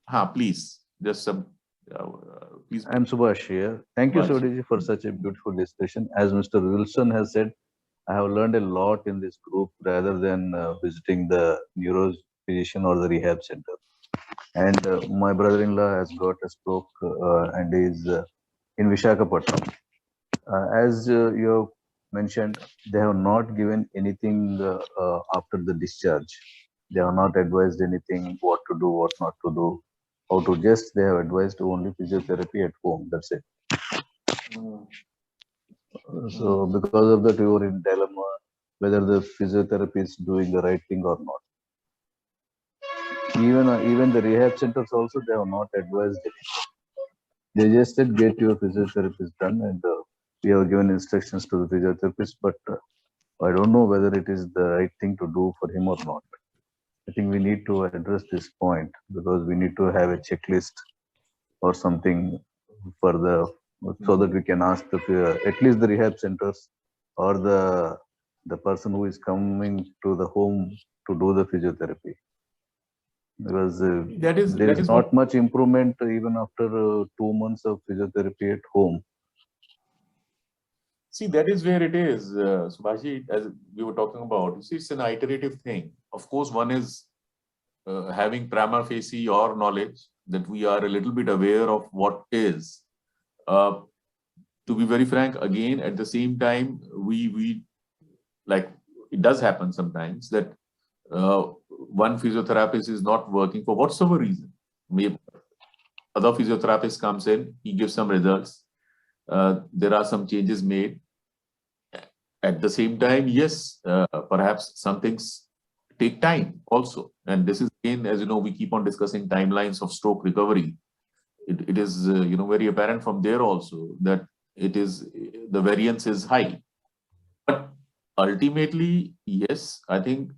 I? Please, just some. Please. I'm Subhash here. Thank you, Savita, for such a beautiful discussion. As Mr. Wilson has said, I have learned a lot in this group rather than visiting the neuro physician or the rehab center. And my brother-in-law has got a stroke and is in Visakhapatnam. As you have mentioned, they have not given anything after the discharge. They have not advised anything, what to do, what not to do, how to just, they have advised only physiotherapy at home. That's it. So because of that, we were in dilemma whether the physiotherapy is doing the right thing or not. Even the rehab centers also, they have not advised anything. They just said, get your physiotherapist done, and we have given instructions to the physiotherapist, but I don't know whether it is the right thing to do for him or not. I think we need to address this point, because we need to have a checklist or something for so that we can ask at least the rehab centers or the person who is coming to the home to do the physiotherapy. Because there is not much improvement even after 2 months of physiotherapy at home. See, that is where it is, Subhashi, as we were talking about. You see, it's an iterative thing. Of course, one is having prima facie or knowledge that we are a little bit aware of what is. to be very frank, again, at the same time, we like, it does happen sometimes that one physiotherapist is not working for whatsoever reason. Maybe other physiotherapist comes in, he gives some results. There are some changes made. At the same time, yes, perhaps some things take time also. And this is again, as you know, we keep on discussing timelines of stroke recovery. It is very apparent from there also that the variance is high. But ultimately, yes, I think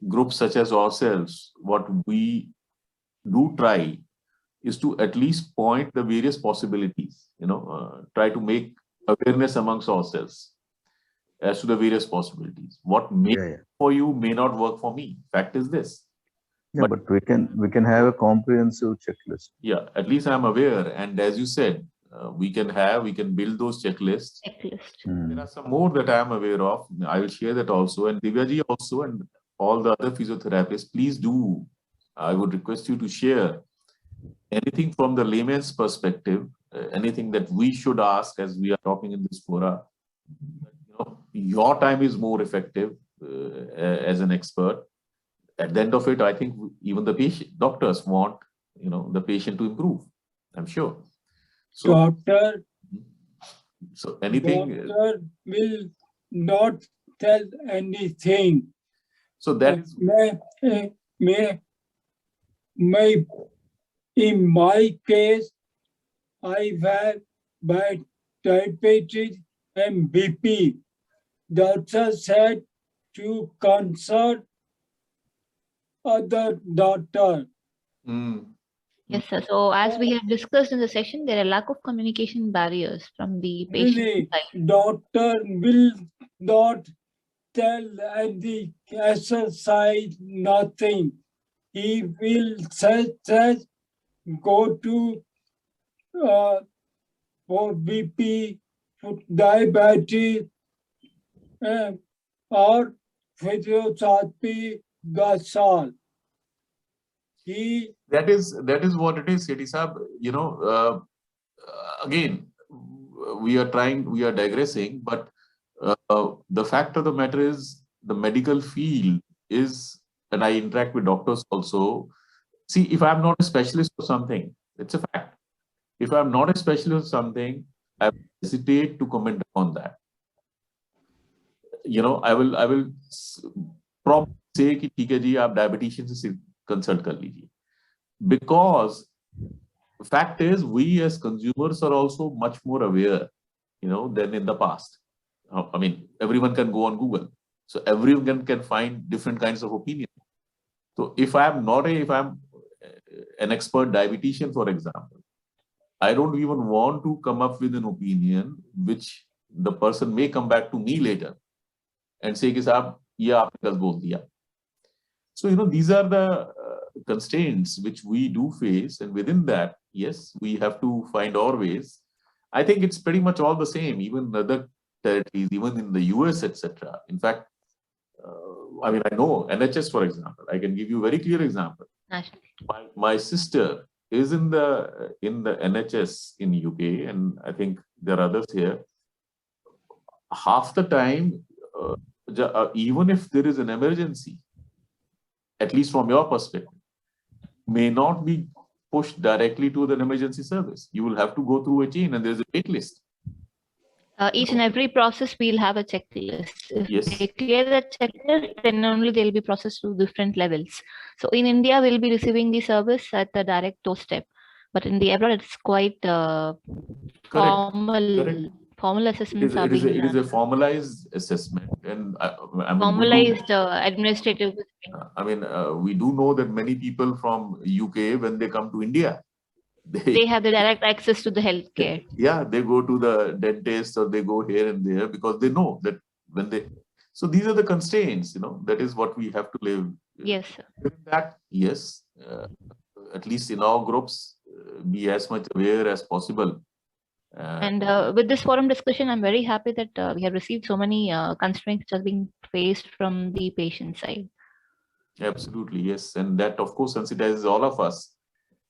groups such as ourselves, what we do try is to at least point the various possibilities, try to make awareness amongst ourselves as to the various possibilities. What may Yeah. for you may not work for me. Fact is this. Yeah, but we can have a comprehensive checklist. Yeah, at least I'm aware. And as you said, we can build those checklists. There are some more that I am aware of. I will share that also. And Divyaji also, and all the other physiotherapists, please do. I would request you to share anything from the layman's perspective, anything that we should ask as we are talking in this fora. Your time is more effective as an expert. At the end of it, I think even the doctors want, the patient to improve. I'm sure. So, anything. Doctor will not tell anything. So that in my case, I've had bad diabetes and BP. Doctor said to consult other doctor. Yes, sir. So as we have discussed in the session, there are lack of communication barriers from the patient side. Doctor will not tell any exercise, nothing. He will say, go to for BP, for diabetes, or physiotherapy, that's all. That is what it is, Sethi Sahab. Again, we are digressing, but the fact of the matter is the medical field is, and I interact with doctors also. See, if I'm not a specialist of something, it's a fact. If I'm not a specialist of something, I hesitate to comment on that. I will probably say कि ठीक है जी, आप dietitian से consult कर लीजिए. Because the fact is, we as consumers are also much more aware, than in the past. I mean, everyone can go on Google, so everyone can find different kinds of opinions. So if I'm an expert dietitian, for example, I don't even want to come up with an opinion which the person may come back to me later and say, "Saab, ye aapne gas bol diya." So, these are the constraints which we do face. And within that, yes, we have to find our ways. I think it's pretty much all the same, even in other territories, even in the US, etc. In fact, I know NHS, for example. I can give you a very clear example. My sister is in the NHS in UK, and I think there are others here. Half the time, even if there is an emergency, at least from your perspective, may not be pushed directly to the emergency service. You will have to go through a chain, and there's a wait list. Each and every process will have a checklist. If Yes. they clear the checklist, then only they'll be processed to different levels. So in India, we'll be receiving the service at the direct doorstep. But in the abroad, it's quite formal. Correct. Formal assessments are It being is a formalized assessment, and formalized administrative. We do know that many people from UK, when they come to India, they have the direct access to the healthcare. Yeah, they go to the dentist or they go here and there because they know that when they. So these are the constraints. That is what we have to live. Yes, sir. That, yes, at least in our groups, be as much aware as possible. And with this forum discussion, I'm very happy that we have received so many constraints which are being faced from the patient side. Absolutely, yes, and that of course sensitizes all of us.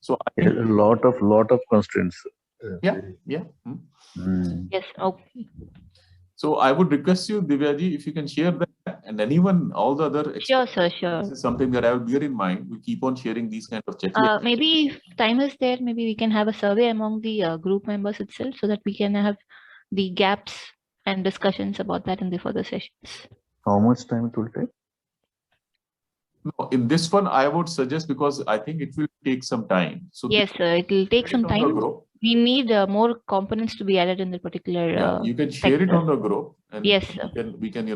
So I a lot of constraints. Yeah, yeah. Yes, okay. So I would request you, Divyaji, if you can share that, and anyone, all the other Sure, sir, sure. This is something that I will bear in mind. We keep on sharing these kind of checklists. Maybe if time is there, maybe we can have a survey among the group members itself so that we can have the gaps and discussions about that in the further sessions. How much time it will take? No, in this one, I would suggest, because I think it will take some time. So Yes, sir, it will take share it some on the time. group. We need more components to be added in the particular. Yeah, you can share it sector. on the group, and Yes, sir. we can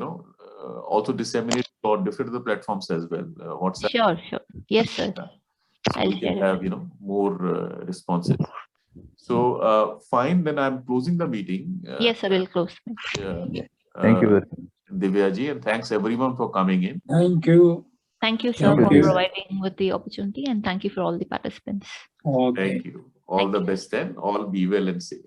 also disseminate for different other platforms as well. WhatsApp. Sure, sure. Yes, sir. So I'll we can share have more responses. So fine, then I'm closing the meeting. Yes, sir, we'll close. Thank you very much. Divyaji, and thanks everyone for coming in. Thank you. Thank you, sir, Thank for you. providing with the opportunity, and thank you for all the participants. Okay. Thank you. All the best then. All be well and safe.